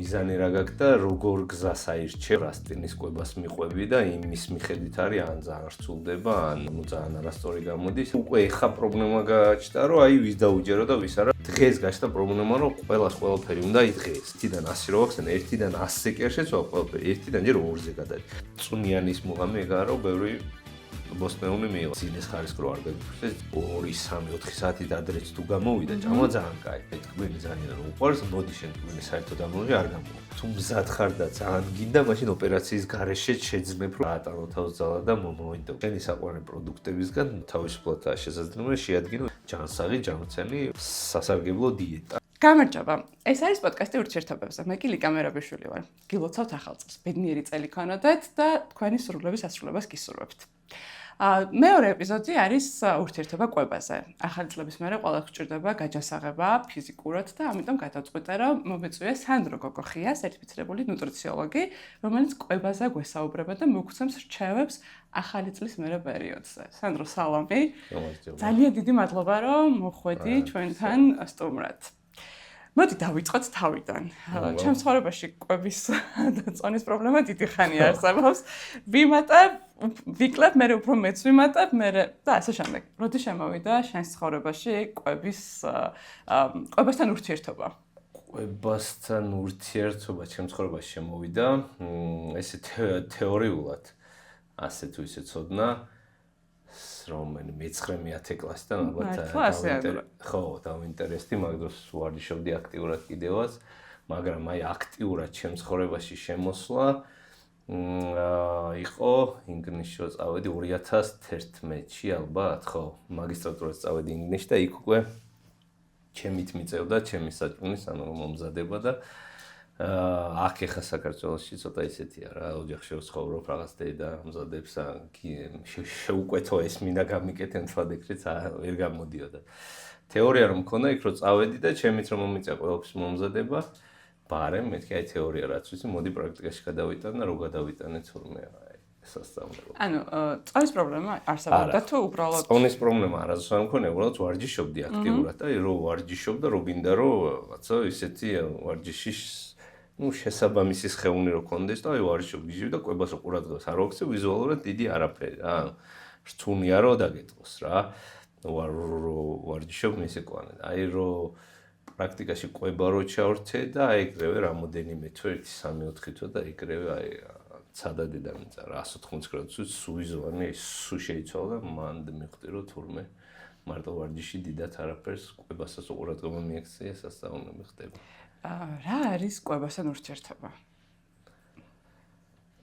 მიზანი რა გაქვს და როგორ გზას აირჩევ რასტინის კვებას მიყვები და იმის მიხედვით არის ან ძალიან რწულდება, ან ძალიან არასწორი გამოდის. უკვე ეხა პრობლემა გაჩნდა, რომ აი ვის დაუჯერო და ვის არა. დღეს გაჩნდა პრობლემა, რომ ყველას ყველაფერი უნდა იდღეს. ერთიდან 100 რო აქვს, ერთიდან 100-ზე კი არ შეცვალ ყველაფერი. ერთიდან ჯერ 2-ზე გადადი. წუნიანის მუღამი ეგაა, რომ ბევრი ბოსტნეული მიიღო. ძილის ხარისხი რო არ გაგიფრთხილეს 2-3-4 საათით ადრეც თუ გამოვიდა, ჭამა ძალიან კაი. თქვენი ძალიან უყვარს, მოდი შენ თქვენი საერთოდ ამოიღე არ გამოვა. თუ მზად ხარ და ძალიან გინდა, მაშინ ოპერაციის გარეშე შეძმებ რომ ატანო თავს ძალა და მომოვიდო. შენი საყვარელი პროდუქტებისგან თავისუფლადაა შესაძლებელი შეადგინო ჯანსაღი, ჯანმრთელი, სასარგებლო დიეტა. გამარჯობა. ეს არის პოდკასტი ურთიერთობებზე. მე კი ლიკა მერაბიშვილი ვარ. გილოცავთ ახალ წელს. ბედნიერი წელი ქონოდეთ და თქვენი სურვილების ასრულებას გისურვებთ. მეორე ეპიზოდი არის ურთიერთობა კვებაზე. ახალი წლების მერე ყველას გვჭირდება გაჯანსაღება ფიზიკურად და ამიტომ გადავწყვიტე რომ მომეწვია სანდრო გოგოხია, სერტიფიცირებული ნუტრიციოლოგი, რომელიც კვებაზე გვესაუბრება და მოგცემს რჩევებს ახალი წლის მერე პერიოდზე. სანდრო, სალამი. ძალიან დიდი მადლობა რომ მოხვედი ჩვენთან სტუმრად. მოდი დავიწყოთ თავიდან. ჩემს ცხოვრებაში კვების და წონის პრობლემა დიდი ხანი არსებობს. ვიმატებ, ვიკლებ, მე უფრო მეც ვიმატებ, მე და ასე შემდეგ. როდის შემოვიდა შენს ცხოვრებაში კვებასთან ურთიერთობა? კვებასთან ურთიერთობა ჩემს ცხოვრებაში შემოვიდა, ესე თეორიულად, ასე თუ ისე ცოდნა. რომ მე-9-10 კლასიდან ალბათ დავინტერესდი, მაგ დროს ვარჯიშობდი აქტიურად კიდევაც, მაგრამ აი აქტიურად ჩემს ცხოვრებაში შემოსვლა იყო ინგლისში რო წავედი 2011-ში ალბათ, ხო, მაგისტრატურას წავედი ინგლისში და იქ უკვე ჩემით მიწევდა ჩემი საჭმლის, ანუ მომზადება და აქ ეხა საქართველოში ცოტა ისეთია რა, ოჯახში ვცხოვრობ, რაღაც დედა მზადებს, შეუკვეთო ეს მინდა გამიკეთე, თვად ეგრეც ვერ გამოდიოდა. თეორია რომ მქონდა, იქ რო წავედი და ჩემით რომ მომიწია ყველაფრის მომზადება, ბარემ მეთქი აი თეორია რაც ვიცი, მოდი პრაქტიკაში გადავიტან და რო გადავიტანე თურმე სასწავლებლად. ანუ წონის პრობლემა არსებობდა თუ უბრალოდ წონის პრობლემა არასდროს არ მქონია, უბრალოდ ვარჯიშობდი აქტიურად და რო ვარჯიშობ და რო გინდა რომ რაღაცა ისეთი ვარჯიში შესაბამისი სხეული რო კონდეს და აი ვარჯიშობ გიჟებ და კვებას რო ყურადღებას არ ვაქცევ, ვიზუალურად დიდი არაფერი რა. რთუნია რო დაგეტყოს რა. ვარჯიშობ მისეკვანე. აი რო პრაქტიკაში კვება რო ჩავრთე და აი ეგრევე რამოდენიმე თვე 1-3-4 თვე და ეგრევე აი ცადადი დამიწერა 180 გრადუსით სუიზოვანი სუ შეიცვალა და მანდ მივხვდი რომ თურმე მარტო ვარჯიში დიდად არაფერს კვებასაც უყურადღება მიექცია სასწაულები ხდება. რა არის კვებასთან ურთიერთობა?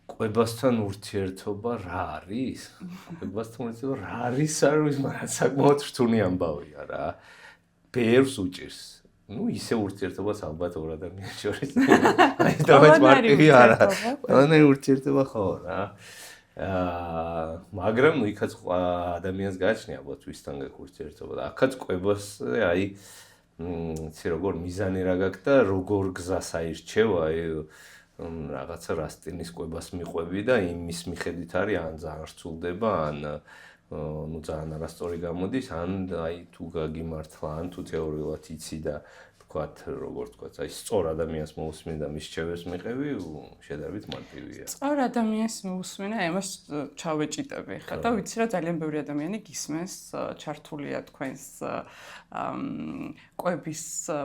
კვებასთან ურთიერთობა რა არის? კვებასთან ურთიერთობა რა არის? არ ვიცი, მაგრამ საკმაოდ რთული ამბავია რა. ბევრს უჭირს. ისე ურთიერთობას ალბათ ორ ადამიანს შორის. აი დავეც მარტივი არა. ყველანაირი ურთიერთობა ხო რა. მაგრამ იქაც ადამიანს გააჩნია ალბათ ვისთან გაქვს ურთიერთობა და აქაც კვებასზე აი იცი როგორ მიზანი რა გაქვს და როგორ გზას აირჩევ, აი რაღაცა რასტინის კვებას მიყვები და იმის მიხედვით არის ან ძალიან რწულდება, ან ძალიან არასწორი გამოდის, ან აი თუ გაგიმართლა, ან თუ თეორიულად იცი და თქვათ, როგორ თქვათ, აი სწორ ადამიანს მოусმინე და მის რჩევებს მიყევი, შედარებით მარტივია. სწორ ადამიანს მოусმინე, ამას ჩავეჭიტები ხა და ვიცი რა ძალიან ბევრი ადამიანი გისმენს, ჩართულია თქვენს კვების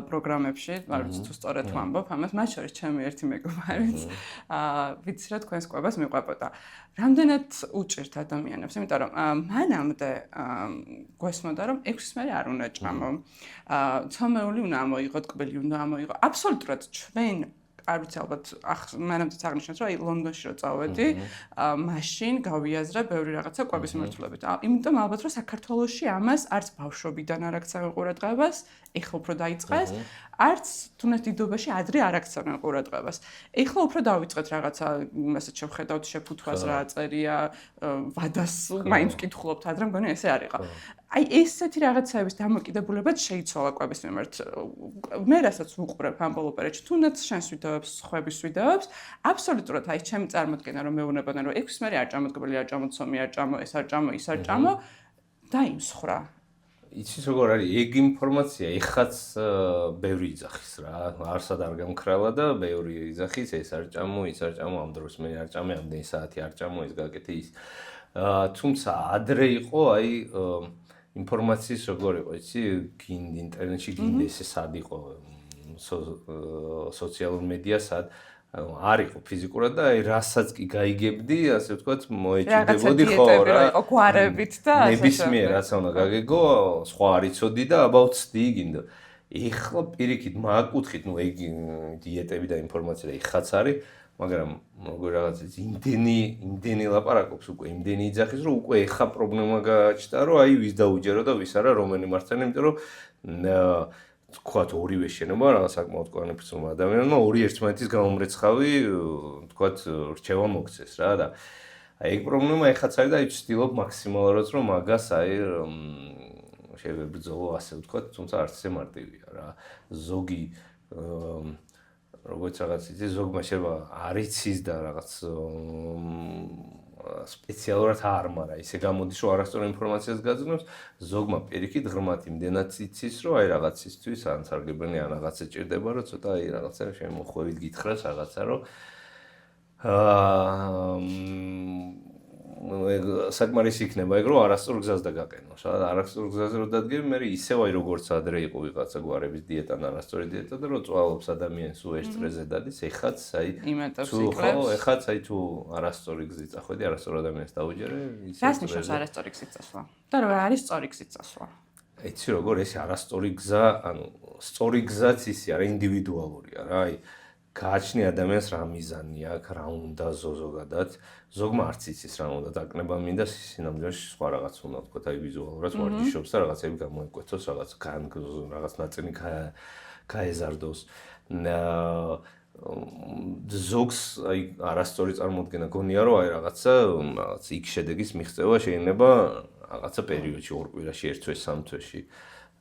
პროგრამებში, მაგრამ თუ სწორად ვამბობ, ამას მათ შორის ჩემი ერთი მეგობარიც ვიცი რა თქვენს კვებას მიყვებოდა. რამდენად უჭირთ ადამიანებს, იმიტომ რომ მანამდე გვესმოდა რომ 6-ის მერე არ უნდა ჭამო. ცომეული უნდა ამოიღოთ, კბილი უნდა ამოიღო. აბსოლუტურად ჩვენ არ ვიცი ალბათ მანამდეც აღნიშნეთ რომ აი ლონდონში რო წავედი, მაშინ გავიაზრე ბევრი რაღაცა კვების მიმართულებით. იმიტომ ალბათ რომ საქართველოში ამას არც ბავშვობიდან არ აქცევენ ყურადღებას, ეხლა უფრო დაიწყეს, არც თუნდაც დიდობაში ადრე არ აქცევენ ყურადღებას. ეხლა უფრო დავიწყეთ რაღაცა, იმასაც შევხედავთ შეფუთვას რა წერია, ვადას მაინც ვკითხულობთ ადრე, მგონი ესე არ იყო. აი ესეთი რაღაცების დამოკიდებულებაც შეიცვალა კვების მიმართ. მე რასაც ვუყურებ ამ ბოლო პერიოდში, თუნდაც შენს ვიდეოებს, ხვების ვიდეოებს, აბსოლუტურად აი ჩემი წარმოდგენა რომ მეუბნებოდნენ რომ 6-ის მერე არ ჭამო, კბილი არ ჭამო, ცომი არ ჭამო, ეს არ ჭამო, ის არ ჭამო, დაიმსხრა. იცის როგორ არის ეგ ინფორმაცია ეხაც ბევრი იძახის რა არსად არ გამქრალა და ბევრი იძახის ეს არ ჭამო ის არ ჭამო ამ დროს მე არ ჭამე ამდენი საათი არ ჭამო ეს გაკეთე ის თუმცა ადრე იყო აი ინფორმაციის როგორ იყო იცი გინდი ინტერნეტში გინდი ესე სად იყო სოციალურ მედიასად არ იყო ფიზიკურად და აი რასაც კი გაიგებდი ასე ვთქვათ მოეჭიდებოდი ხო რა იყო გვარებით და ასე ნებისმიერ რაც უნდა გაგეგო სხვა არ იცოდი და about სტიგინდა ეხლა პირიქით მაგკუთხით ნუ ეგ დიეტები და ინფორმაცია ეხაც არის მაგრამ როგორ რაღაც იმდენი ლაპარაკობს უკვე იმდენი იძახის რომ უკვე ეხა პრობლემა გააჩნდა რომ აი ვის დაუჯერო და ვის არა რომელი მართალი იმიტომ რომ თქვათ ორივე შენობა რაღაც საკმაოდ კვალიფიცირებული ადამიანმა ორი ერთმანეთის გამომრეცხავი თქვათ რჩევა მოგცეს რა და აი ეგ პრობლემა ეხაც არის და აი ვცდილობ მაქსიმალურად რომ მაგას აი შევებრძოლო ასე ვთქვათ თუმცა არც ისე მარტივია რა ზოგი როგორც რაღაც იცი ზოგმა შეიძლება არ იცის და რაღაც სპეციალურად არ მარა ისე გამოდის რომ არასწორ ინფორმაციას გაძნობს ზოგმა პირიქით ღრმად იმდენად იცის რომ აი რაღაცისთვის ან სარგებლენი ან რაღაცა ჭირდება რომ ცოტა აი რაღაცა შემოხვევით გითხრას რაღაცა რომ საკმარისი იქნება ეგ რომ არასწორ გზას და გაყენო. სადაც არასწორ გზაზე რომ დადგები, მე ისევ აი როგორც ადრე იყო ვიღაცა გვარების დიეტა და არასწორი დიეტა და რომ წვალობს ადამიანს უერს წრეზე დადის, ეხაც აი იმეტებს იკლებს. ხო, ეხაც აი თუ არასწორი გზით წახვედი, არასწორ ადამიანს დაუჯერე, ისე რას ნიშნავს არასწორი გზით წასვლა? და რა არის სწორი გზით წასვლა? იცი როგორ ეს არასწორი გზა, ანუ სწორი გზაც ისე არა ინდივიდუალურია რა, აი გააჩნი ადამიანს რა მიზანი აქვს, რა უნდა ზოგადად, ზოგმა არც იცის რა უნდა დაკნება მინდა სინამდვილეში სხვა რაღაც უნდა თქვა, აი ვიზუალურად ვარჯიშობს და რაღაცები გამოიკვეთოს, რაღაც ნაწილი გაეზარდოს. ზოგს აი არასწორი წარმოდგენა გონია რომ აი რაღაცა იქ შედეგის მიღწევა შეიძლება რაღაცა პერიოდში, ორ კვირაში, ერთ თვეში, სამ თვეში.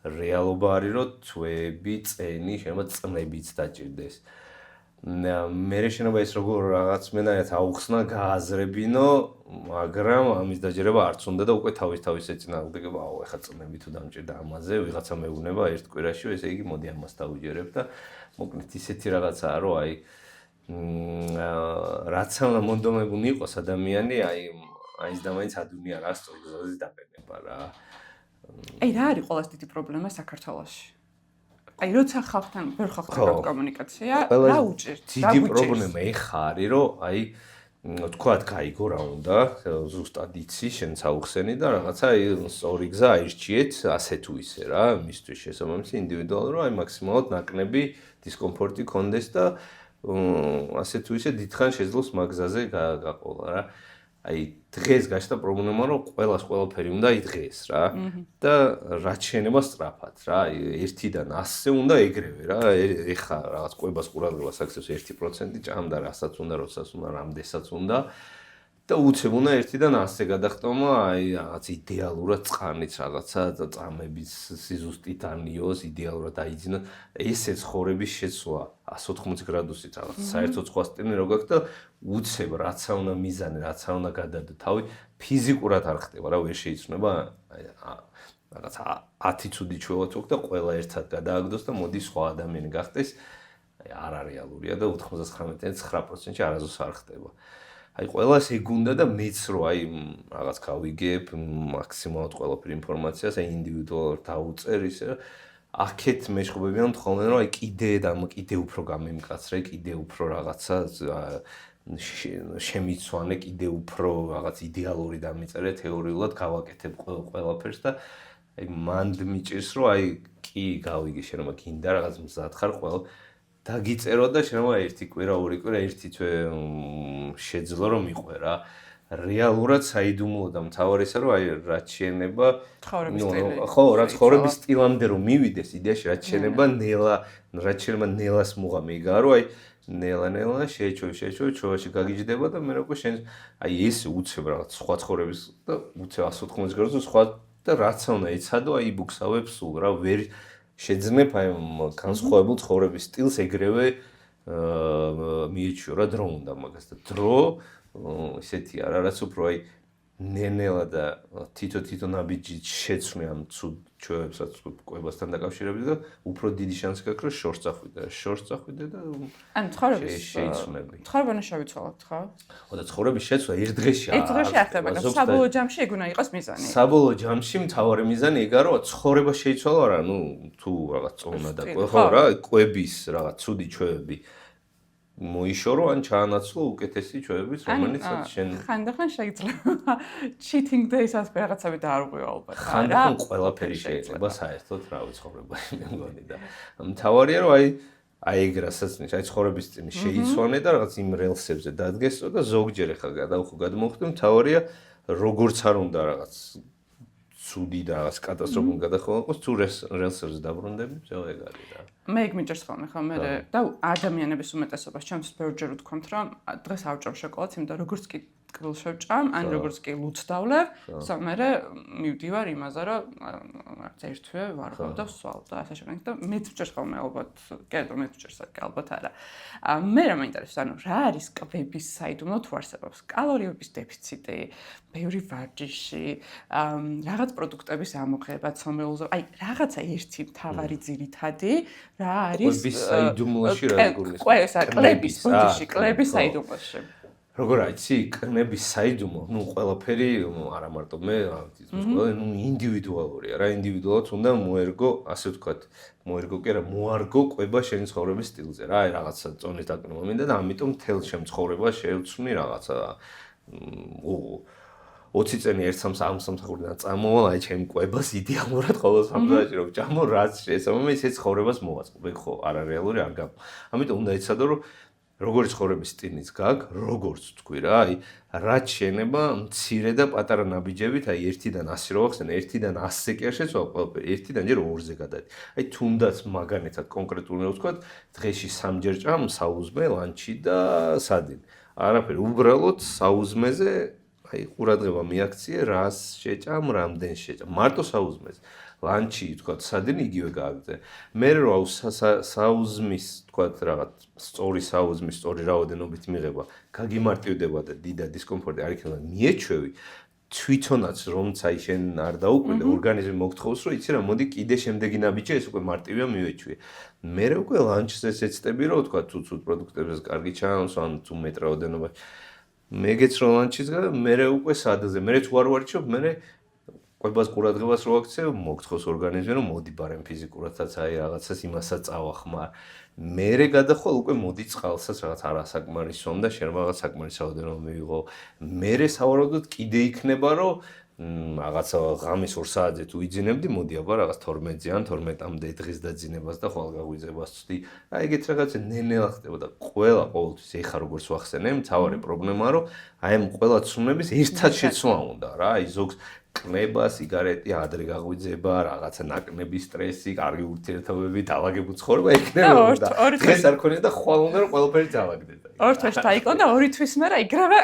რეალობა არის რომ თვეები, წელი, შეიძლება წლებიც დაჭირდეს. მე შეიძლება ეს როგორ რაღაც მენაერად აუხსნა, გააზრებინო, მაგრამ ამის დაჯერება არც უნდა და უკვე თავის ეწინააღმდეგება, აუ, ეხლა წლები თუ დამჭირდა ამაზე, ვიღაცა მეუბნება ერთ კვირაში, ესე იგი მოდი ამას დავუჯერებ და მოკლედ ისეთი რაღაცაა, რომ აი რაც უნდა მონდომებული იყოს ადამიანი, აი ის და მაინც ადუნი არა სწორი გზაზე დაყენება რა. აი რა არის ყველაზე დიდი პრობლემა საქართველოში? აი როცა ხალხთან ვერ ხალხთან კომუნიკაცია, რა უჭირთ? დიდი პრობლემა ეხა არის, რომ აი თქვათ გაიგო რა უნდა, ზუსტად იცი, შენც აუხსენი და რაღაცა სწორი გზა აირჩიეთ, ასე თუ ისე რა, მისთვის შესაბამისი ინდივიდუალურად, რომ აი მაქსიმალურად ნაკნები დისკომფორტი კონდეს და ასე თუ ისე დიდხან შეძლოს მაგ გზაზე გაყოლა რა. აი დღეს გაჩნდა პრობლემა რომ ყველაფერი უნდა იდღეს რა და რაც შეიძლება სწრაფად რა ერთიდან 100-ზე უნდა ეგრევე რა ეხა რაღაც კვებას ყურადღებას აქცევს 1% ჭამდა რასაც უნდა როდესაც უნდა რამდენსაც უნდა და უცებ უნდა 1-დან 100-ზე გადახტომა აი რაღაც იდეალურად წყარნიც რაღაცა წამების სიზუსტით ანიოს იდეალურად დაიძინოს ესე ცხოვრების შეცვლა 180 გრადუსით რაღაც საერთოდ სხვა სტილი რო გაქვს და უცებ რაცა უნდა მიზანი, რაცა უნდა გადადო თავი, ფიზიკურად არ ხდება რა, ვერ შეიცვლება რაღაც 10 ცუდი ჩვევა თუ და ყველა ერთად გადააგდოს და მოდი სხვა ადამიანი გახდეს, აი არ არეალურია და 99.9%-ში არასდროს არ ხდება. აი ყველას ეგ უნდა და მეც რო აი რაღაც გავიგებ მაქსიმალურად ყველაფერი ინფორმაციას, აი ინდივიდუალურად დაუწერ ისე აქეთ მეშხობებიან თხოვენ რომ აი კიდე უფრო გამემკაცრე, კიდე უფრო რაღაცა შემიცვანე კიდე უფრო რაღაც იდეალური დამიწერე თეორიულად გავაკეთებ ყველაფერს და აი მანდ მიჭირს რომ აი კი გავიგე შეიძლება გინდა რაღაც მზად ხარ ყველა დაგიწერო და შეიძლება ერთი კვირა ორი კვირა ერთი თვე შეძლო რომ მიყვე რა რეალურად საიდუმლო და მთავარისა რომ აი რაც შეიძლება ხო რა ცხოვრების სტილამდე რომ მივიდეს იდეაში რაც შეიძლება ნელას მუღა მიგარო აი ნელა შეეჩვევ ჩოვაში გაგიჯდება და მე როგორ შენ აი ეს უცებ რაღაც სხვა ცხოვრების და უცებ 180 გრადუსზე სხვა და რაც უნდა ეცადო აი იბუქსავებ სულ რა ვერ შეძნებ აი განსხვავებულ ცხოვრების სტილს ეგრევე მიეჩვიო რა დრო უნდა მაგას და დრო ისეთი არა რაც უფრო აი ნენელა და თითო ნაბიჯით შეცვლი ამ ცუდ ჩვევებსაც კვებასთან დაკავშირებით და უფრო დიდი შანსი გაქვს რომ შორს წახვიდე და ანუ ცხოვრების შეიცვლები. ცხოვრება შევიცვალოთ, ხო? და ცხოვრების შეცვლა ერთ დღეში ერთ დღეში არ ხდება, საბოლოო ჯამში ეგ უნდა იყოს მიზანი. საბოლოო ჯამში მთავარი მიზანი ეგაა რომ ცხოვრება შეიცვალო არა, თუ რაღაც წონა და ხო რა, კვების რაღაც ცუდი ჩვევები მოიშორო ან ჩაანაცვლო უკეთესი ჩვევების, რომელიცაც შენ ხანდახან შეიძლება cheating days-ას რაღაცები დაარღვიო ალბათ. ხანდახან ყველაფერი შეიძლება საერთოდ რა ვიცხოვრებაში მე მგონი და მთავარია რომ აი ეგ რასაც ნიშნავს, აი ცხოვრების წინი შეიცვალე და რაღაც იმ რელსებზე დადგესო და ზოგჯერ ახლა გადმოვხდი, მთავარია როგორც არ უნდა რაღაც ცუდი და რაღაც კატასტროფული გადახურვა იყოს, თუ რელსებზე დაბრუნდები, ზეო ეგ არის რა. მე ეგ მიჭერს ხოლმე ხო, მე და ადამიანების უმეტესობას ჩემს ბევრჯერ ვთქვამთ, რომ დღეს ავჭამ შოკოლადს, იმიტომ რომ როგორც კი ტკბილს შევჭამ, ან როგორც კი ლუდს დავლევ, მე მივდივარ იმაზე, რომ რაღაც ერთვე ვარღავ და ვსვალ და ასე შემდეგ და მეც მიჭერს ხოლმე ალბათ, კერძო მეც მიჭერს ალბათ არა. მე რა მაინტერესებს, ანუ რა არის კვების საიდუმლო თუ არსებობს კალორიების დეფიციტი, ბევრი ვარჯიში, რაღაც პროდუქტების ამოღება, ცნობილზე, აი რაღაცა ერთი მთავარი ძირითადი რა არის კვების საიდუმლოში რა გულისხმობს? კლების საიდუმლოში. როგორ იცი, კნების საიდუმლო, ყველაფერი არა მარტო მე, ინდივიდუალურია რა, ინდივიდუალურად უნდა მოერგო, ასე ვთქვათ, მოერგო კი არა, მოარგო კვება შენი ცხოვრების სტილზე რა, აი რაღაცა წონის დაკნინება მინდა და ამიტომ მთელ ჩემ ცხოვრებას შევცვნი რაღაცა 20 წელი ერთ სამსახურიდან წამოვალ, აი ჩემ კვებას იდეალურად ყოველ სამსახურში რომ ჭამო, რაც შესაძლოა ისე ცხოვრებას მოვაწყობ, ხო, არარეალური არ გაქვს. ამიტომ უნდა იცოდო, რომ როგორი ცხოვრების სტილის გაქვს, როგორც თქვი რა, აი რაც შენება მცირე და პატარა ნაბიჯებით, აი 1-დან 100 რო ახსენე, 1-დან 100-ზე კი არ შეცვალ ყველაფერი, 1-დან ჯერ 2-ზე გადადი. აი თუნდაც მაგალითად კონკრეტულად ვთქვათ, დღეში 3-ჯერ ჭამ საუზმე, ლანჩი და სადინი. არაფერი, უბრალოდ საუზმეზე აი ყურადღება მიაქციე, რას შეჭამ, რამდენს შეჭამ. მარტო საუზმეზე. ლანჩი, თქვათ, სადინი იგივე გააგრძე. მე რო საუზმის, თქვათ, რაღაც სწორი საუზმის, სწორი რაოდენობით მიღება, გაგიმარტივდება და დიდად დისკომფორტი არ იქნება, მიეჩვევი. თვითონაც რომც აი შენ არ დაუკვირდე, ორგანიზმი მოგთხოვს, რომ იცი რა, მოდი კიდე შემდეგი ნაბიჯი ეს უკვე მარტივია მივეჩვიე. მე უკვე ლანჩზე ეცდები, რომ თქვათ, თუ ცუდ პროდუქტებზე კარგი ჩანს, ან თუ მეტ რაოდენობაში. მეგეც რო ლანჩის გადა, მე უკვე სადაზე, მე თუ არ ვარჩევ, მე კვებას ყურადღებას რო აქცევ, მოგთხოვს ორგანიზმი, რომ მოდი ბარემ ფიზიკურადაც აი რაღაცას იმასაც წავახმარ. მე გადახვალ უკვე მოდი წყალსაც რაღაც არასაკმარისო და შენ რაღაც საკმარის რაოდენობა მივიღო. მე სავარაუდოდ კიდე იქნება, რომ რაღაცა ღამის 2 საათზე თუ იძინებდი, მოდი აბა რაღაც 12-ზე ან 12-მდე დღის დაძინებას და ხვალ გაგვიძებას ვწდი. აი ეგეთ რაღაცა ნენელა ხდება და ყოველთვის ეხა როგორც ვახსენე, მთავარი პრობლემაა, რომ აი ამ ყველა ცნების ერთად შეცვლა უნდა რა. აი ზოგს კნება, სიგარეტი, ადრე გაღვიძება, რაღაცა ნაკნები სტრესი, კარგი ურთიერთობები, დაალაგებული ცხოვრება იქნება უნდა. დღეს არ ქონია და ხვალ უნდა რომ ყველაფერი დაალაგდეთ. ორ თვეში დაიკო და 2 თვის მერე იგრევე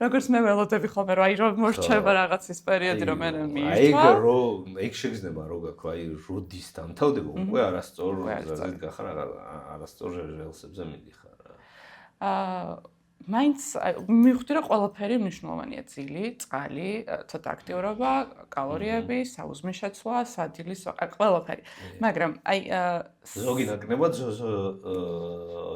როგორც მე ველოდები ხოლმე რომ აი რომ მორჩება რაღაცის პერიოდი რომ მე მიირთვა. ეგ შეგრძნება რო გაქვს აი როდის დამთავრდება უკვე არასწორ ზაზეთ გახარ არასწორ რელსებზე მიდიხარ. მაინც მივხვდი რომ ყველაფერი მნიშვნელოვანია, ძილი, წყალი, ცოტა აქტიურობა, კალორიები, საუზმის შეცვლა, სადილის ყველაფერი. მაგრამ აი ზოგი ნაკნება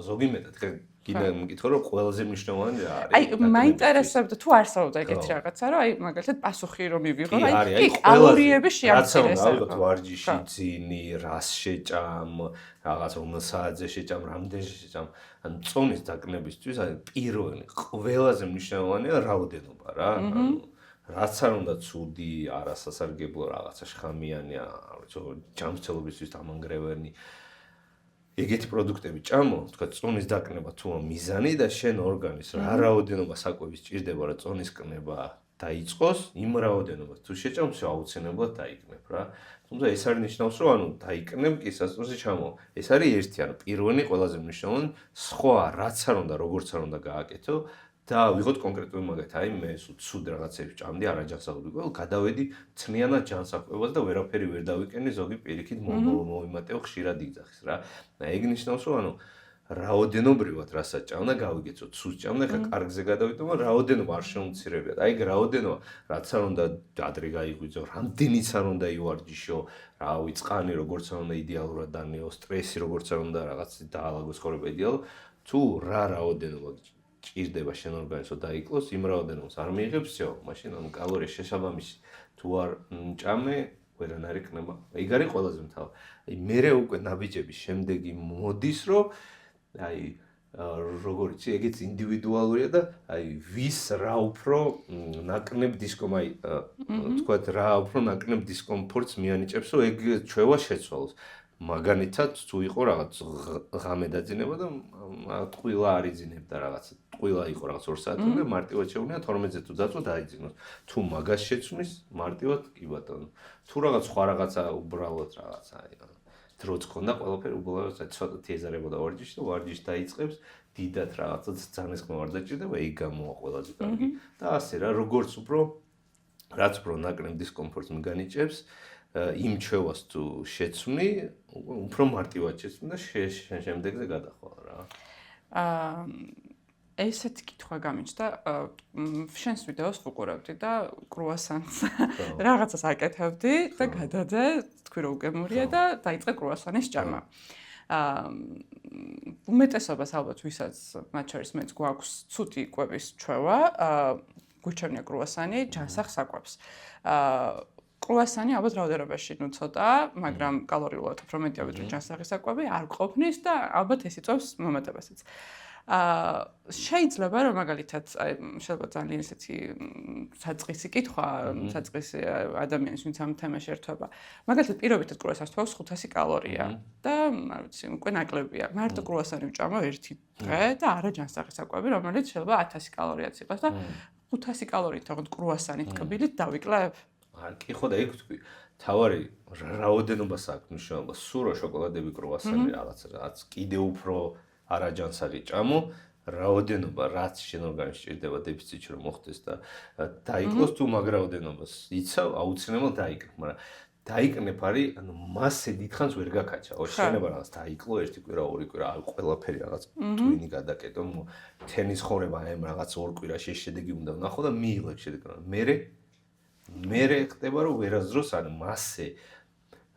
ზოგი მეტად კიდე მეკითხო რომ ყველაზე მნიშვნელოვანი რა არის? აი მაინტერესებდა თუ არსებობდა ეგეთი რაღაცა, რომ აი მაგალითად პასუხი რომ მივიღო, აი კალორიები შეამცირეს. ალბათ ვარჯიში, ძინი, რას შეჭამ, რაღაც რომელ საათზე შეჭამ, რამდენში შეჭამ. ან წონის დაკნებისთვის აი პირველი ყველაზე მნიშვნელოვანია რაოდენობა რა. რაც არ უნდა ცუდი, არასასარგებლო რაღაცა შხამიანი, ჯანმრთელობისთვის დამანგრეველი ეგეთი პროდუქტები ჭამო, თქვა წონის დაკნება თუა მიზანი და შენ ორგანიზმს რა რაოდენობა საკვების ჭირდება რა წონის კნება დაიწყოს, იმ რაოდენობას თუ შეჭამს, აუცილებლად დაიკნებ რა. თუმცა ეს არ ნიშნავს, რომ ანუ დაიკნებ კი სასწორზე ჩამო. ეს არის ერთი, ანუ პირველი ყველაზე მნიშვნელოვანი, სხვა რაც არ უნდა, როგორც არ უნდა გააკეთო და ვიღოთ კონკრეტული მაგალითი, აი მე ცუდ რაღაცებს ჭამდი, არაჯანსაღები, გადავედი ცნიანად ჯანსაღებას და ვერაფერი ვერ დავიკენი, ზოგი პირიქით მოვიმატეო, ხშირად იგძახის რა. ეგ ნიშნავს, რომ ანუ რაოდენობრივად რასაც ჭამდა, გავიგეცოთ, სულს ჭამდა, ხა კარგზე გადავიდო, რაოდენობა არ შეუმცირებია. აი, რაოდენობა, რაც არ უნდა ადრე გაიღვიძო, რამდენიც არ უნდა ივარჯიშო, რავი, წყანი როგორც არ უნდა იდეალურად დანეო, სტრესი როგორც არ უნდა რაღაც დაალაგოს ხორება იდეალურად, თუ რა რაოდენობა ჭირდება შენ ორგანიზმს დაიკლოს, იმ რაოდენობას არ მიიღებს, всё, მაშინ ამ კალორიის შესაბამისი თუ არ ჭამე, ყველან არ იქნება. ეგ არის ყველაზე მთავარი. აი, მერე უკვე ნაბიჯების შემდეგი მოდის, რომ აი როგორ იცი, ეგეც ინდივიდუალურია და აი ვის რა უფრო ნაკნებ დისკომფორტს, აი თქვათ რა უფრო ნაკნებ დისკომფორტს მიანიჭებს, რომ ეგ ჩვევა შეცვალოს. მაგალითად, თუ იყო რაღაც ღამე დაძინება და ტყუილა არ იძინებდა რაღაც. ტყუილა იყო რაღაც 2 საათი და მარტივად შეუძლია 12-ზე თუ დაწვა დაიძინოს. თუ მაგას შეცვლის, მარტივად კი ბატონო. თუ რაღაც სხვა რაღაცა უბრალოდ რაღაცა აი დროც ქონდა ყველაფერი უბრალოდ ცოტათი ეზარებოდა ვარჯიში და ვარჯიში დაიწყებს დიდად რაღაცა ძალისხმევა არ დაჭირდება ეგ გამოვა ყველაზე კარგი და ასე რა როგორც უფრო რაც უფრო ნაკნებ დისკომფორტს მიგანიჭებს იმ ჩვევას თუ შეცვნი უფრო მარტივად შეცვნი და შემდეგზე გადახვალ რა ესეთი კითხვა გამიჩნდა შენს ვიდეოს ვუყურებდი და კრუასანს რაღაცას აკეთებდი და გადადე თქვი რომ უგემურია და დაიწყე კრუასანის ჭამა უმეტესობას ალბათ ვისაც მათ შორის მეც გვაქვს ცუდი კვების ჩვევა გვიჩვენია კრუასანი ჯანსაღ საკვებს კრუასანი ალბათ რაოდენობაში ნუ ცოტა მაგრამ კალორიულად უფრო მეტია ვიდრე ჯანსაღი საკვები არ ყოფნის და ალბათ ეს იწვევს მომატებასაც შეიძლება რომ მაგალითად შეიძლება ძალიან ისეთი საწყისი კითხვა საწყისი ადამიანის ვინც ამ თემაში ერთვება მაგალითად პირობითად კრუასანს თავს 500 კალორია და არ ვიცი უკვე ნაკლებია მარტო კრუასანი ვჭამო ერთი დღე და არა ჯანსაღი საკვები რომელიც შეიძლება 1000 კალორიაც იყოს და 500 კალორიით თქო კრუასანით კბილით დავიკლებ არ კი ხო და ეგ თქვი თავარი რაოდენობას აქვს მნიშვნელობა სურო შოკოლადები კრუასანი რაღაც კიდე უფრო არაჯანსაღი ჭამო რაოდენობა რაც შენ ორგანიზმში ჭირდება დეფიციტში რომ მოხდეს და დაიკლოს თუ მაგ რაოდენობას იცავ აუცილებლად დაიკრებ მაგრამ დაიკნებ არის ანუ მასე დიდხანს ვერ გაკაჩა შეიძლება რაღაც დაიკლო ერთი კვირა ორი კვირა ყველაფერი რაღაც ტვინი გადაკეტო თენის ხორება აი რაღაც ორ კვირაში შედეგი უნდა ვნახო და მიიღო შედეგი მერე ხდება რომ ვერასდროს ანუ მასე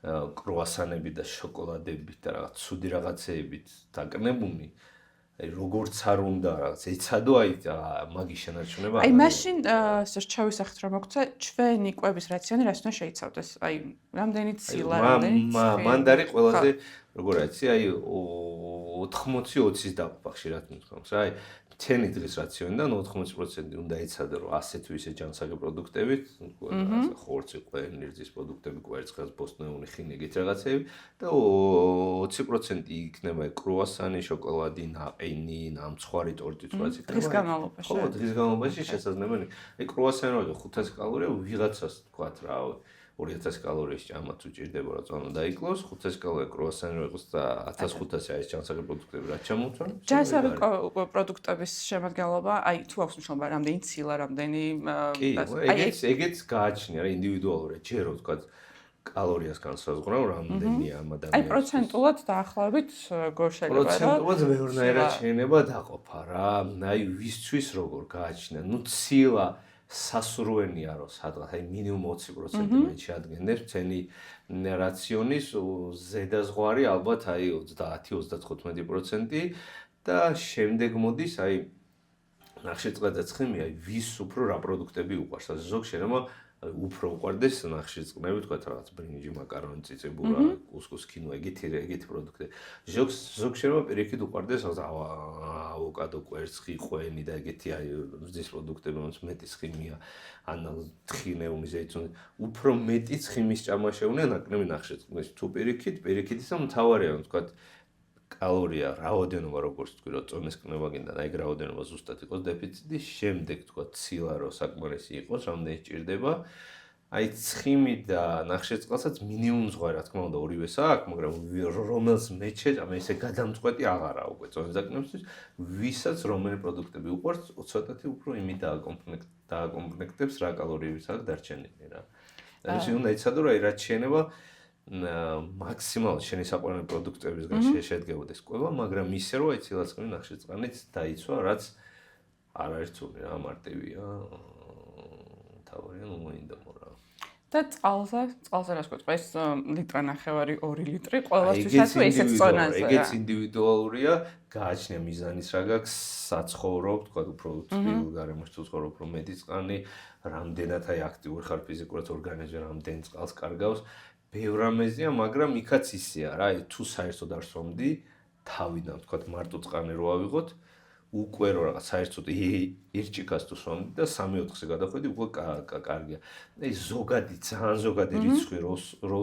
კრუასანები და შოკოლადებით და რაღაც ცუდი რაღაცეებით დაკნებუნი აი როგორც არ უნდა რაღაც ეცადო აი მაგის შენარჩუნება აი მაშინ სერჩავის სახით რომ მოგცა ჩვენი კვების რაციონი რას უნდა შეიცავდეს აი რამდენი ცილა რამდენი მანდარი ყველაზე როგორ იცი აი 80-20-ის დაყოფა ხშირად მithქვამს რა აი თენი დღის რაციონიდან 80% უნდა ეცადო რომ ასეთ ვისე ჯანსაღი პროდუქტებით ხორცი ყველი ნირძის პროდუქტები კვერცხას ბოსტნეული ხინი ეგეთ რაღაცები და 20% იქნება კრუასანი შოკოლადი ნაყინი ნამცხვარი ტორტიც რაც იქნება დღის განმავლობაში ხო დღის განმავლობაში შესაძლებელი აი კრუასანი რო 500 კალორია ვიღაცას თქვათ რა 2000 კალორიის ჭამა თუ ჭირდება რა წონა დაიკლოს 500 კალორია კრუასანი რო იყოს და 1500 არის ჯანსაღი პროდუქტები რაც ჩამოთვალ ჯანსაღი პროდუქტების შემადგენლობა აი თუ აქვს მნიშვნელობა რამდენი ცილა რამდენი აი ეგეც გააჩნია რა ინდივიდუალურია ჯერ რო თქვა კალორიას განსაზღვრავ რამდენი ამ ადამიანს აი პროცენტულად დაახლოებით როგორ შეიძლება რა პროცენტულად მეორნაირად შეიძლება დაყოფა რა აი ვისთვის როგორ გააჩნია ნუ ცილა სასურვენია რომ სადღაც აი მინიმუმ 20% მაინც შეადგენს ცენი რაციონის ზედაზღვარი ალბათ აი 30-35% და შემდეგ მოდის აი ნახშირწყლზე აი ვის უფრო რა პროდუქტები უყვარს ასე ზოგ შეიძლება უფრო უყვარდეს ნახშირწყლები თქვა რაღაც ბრინჯი მაკარონი წიწებურა კუსკუს კინოა ეგეთი პროდუქტები ზოგ შეიძლება პირიქით უყვარდეს ავოკადო კვერცხი ყვენი და ეგეთი აი მზის პროდუქტები რომელიც მეტი ცხიმია ან თხინეული ზეითუნი უფრო მეტი ცხიმის ჭამა შეუძლია ნაკნები ნახშირწყლის თუ პირიქით ისე მთავარია თქვა კალორია რაოდენობა როგორც თქვი რომ წონის კნება გინდა და ეგ რაოდენობა ზუსტად იყოს დეფიციტი შემდეგ თქვა ცილა რომ საკმარისი იყოს რამდენი ჭირდება აი ცხიმი და ნახშირწყალსაც მინიმუმ ზღვა რა თქმა უნდა ორივეს აქვს მაგრამ რომელს მეჩე ამ ესე გადამწყვეტი აღარაა უკვე წონის დაკნევისთვის ვისაც რომელი პროდუქტები უყვარს ცოტათი უფრო იმით დააკომპლექტებს რა კალორიებიც აქვს დარჩენილი რა და ის უნდა იცადო რომ აი რაც შეიძლება მაქსიმალურად შენი საყვარელი პროდუქტებისგან შედგებოდეს კვება, მაგრამ ისე რომ აი ცილაცხმი ნახშირწყალით დაიცვა, რაც არ არის ცული რა, მარტივია. თავია მოინდომო რა. და წყალზე რას გვეთქვა? ეს ლიტრა ნახევარი, 2 ლიტრი ყველასთვისაც თუ ესეც წონაზე რა. ეგეც ინდივიდუალურია, გააჩნია მიზანის რა გაქვს, საცხოვრობ, თქვა უფრო თბილ გარემოში თუ ცხოვრობ, რომ მეტი წყალი, რამდენად აი აქტიური ხარ ფიზიკურად ორგანიზმი, რამდენ წყალს კარგავს. ბევრ რამეზეა, მაგრამ იქაც ისეა რა, აი თუ საერთოდ არ სვამდი, თავიდან თქვა მარტო წყალი რო ავიღოთ, უკვე რო რაღაც საერთოდ ირჭიქას თუ სვამდი და 3-4-ზე გადახვედი, უკვე კარგია. აი ზოგადი, ძალიან ზოგადი რიცხვი რო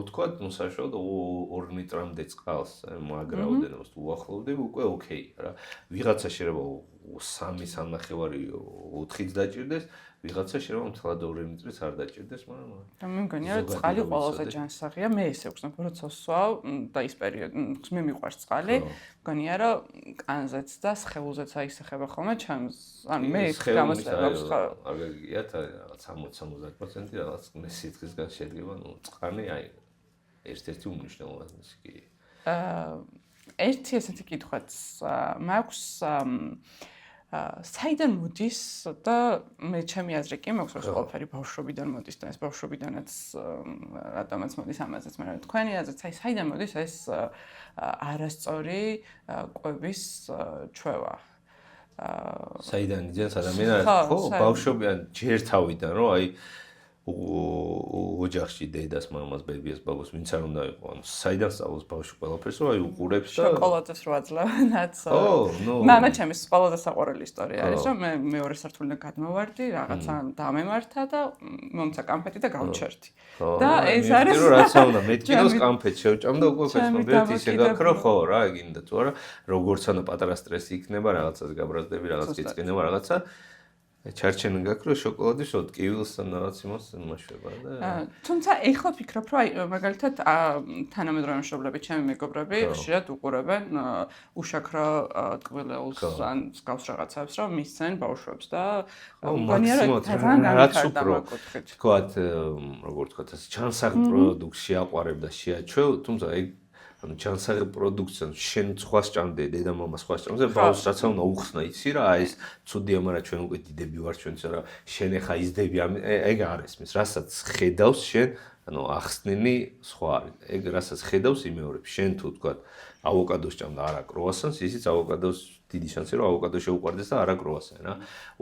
ვთქვა, ну საშუალოდ 2 ლიტრამდე წყალს მაგრაოდენობას თუ უახლოვდები, უკვე ოკეია რა. ვიღაცა შეიძლება 3-3.5-4-იც დაჭირდეს, ვიღაცა შეიძლება მთლად 2 ლიტრიც არ დაჭირდეს, მაგრამ და მე მგონია რომ წყალი ყველაზე ჯანსაღია, მე ესე ვხსნებ, როცა ვსვავ და ის პერიოდი, მე მიყვარს წყალი, მგონია რომ კანზეც და სხეულზეც აისახება ხოლმე ჩემს, ანუ მე გამოსწრებს ხო. არ გაგიგიათ რაღაც 60-70% რაღაც სითხისგან შედგება, ну წყალი აი ერთ-ერთი უმნიშვნელოვანესი კი. ერთი ესეთი კითხვაც მაქვს საიდან მოდის და მე ჩემი აზრი კი მაქვს რომ ყველაფერი ბავშვობიდან მოდის და ეს ბავშვობიდანაც რატომაც მოდის ამაზეც მაგრამ თქვენი აზრით საიდან მოდის ეს არასწორი კვების ჩვევა საიდან იძენს ადამიანს ხო ბავშვობიდან ჯერ თავიდან რომ აი ოჯახში დედას, მამას, ბებიას, ბაბას, ვინც არ უნდა იყო, ანუ საიდან სწავლობს ბავშვი ყველაფერს, რომ აი უყურებს და შოკოლადებს რო აძლევანაც. მამა ჩემის ყველაზე საყვარელი ისტორია არის, რომ მე მეორე სართულიდან გადმოვარდი, რაღაცა დამემართა და მომცა კამფეტი და გავჩერდი. და ეს არის რომ რაც უნდა მეტ კილოს კამფეტ შევჭამ და უკვე ფესმობიათ ისე გაქრო ხო რა, გინდა თუ არა, როგორც ანუ პატარა სტრესი იქნება, რაღაცას გაბრაზდები, რაღაც გიწყინება, რაღაცა ჩარჩენი გაქრო შოკოლადის შოთ კივილსთან რაღაც იმას მოშვება და თუმცა ეხლა ვფიქრობ რომ აი მაგალითად თანამედროვე მშობლები ჩემი მეგობრები ხშირად უყურებენ უშაქრო ტკბილეულს ან გავს რაღაცებს რომ მისცენ ბავშვებს და მგონია რომ რაც უფრო თქვათ როგორ თქვათ ეს ჩანსაღ პროდუქტს შეაყვარებ და შეაჩვევ თუმცა ეგ ანუ ჩანსაღი პროდუქცია შენ სხვას ჭამდე დედა-მამა სხვას ჭამზე ბავშვს რაც უნდა უხსნა იცი რა ეს ცუდია მაგრამ ჩვენ უკვე დიდები ვარ ჩვენც რა შენ ახლა იზდები ეგ არ ესმის რასაც ხედავს შენ ანუ ახსნილი სხვა არის ეგ რასაც ხედავს იმეორებს შენ თუ თქვა ავოკადოს ჭამდა არა კრუასანს ისიც ავოკადოს დიდი შანსი რომ ავოკადო შეუყვარდეს და არა კრუასანი რა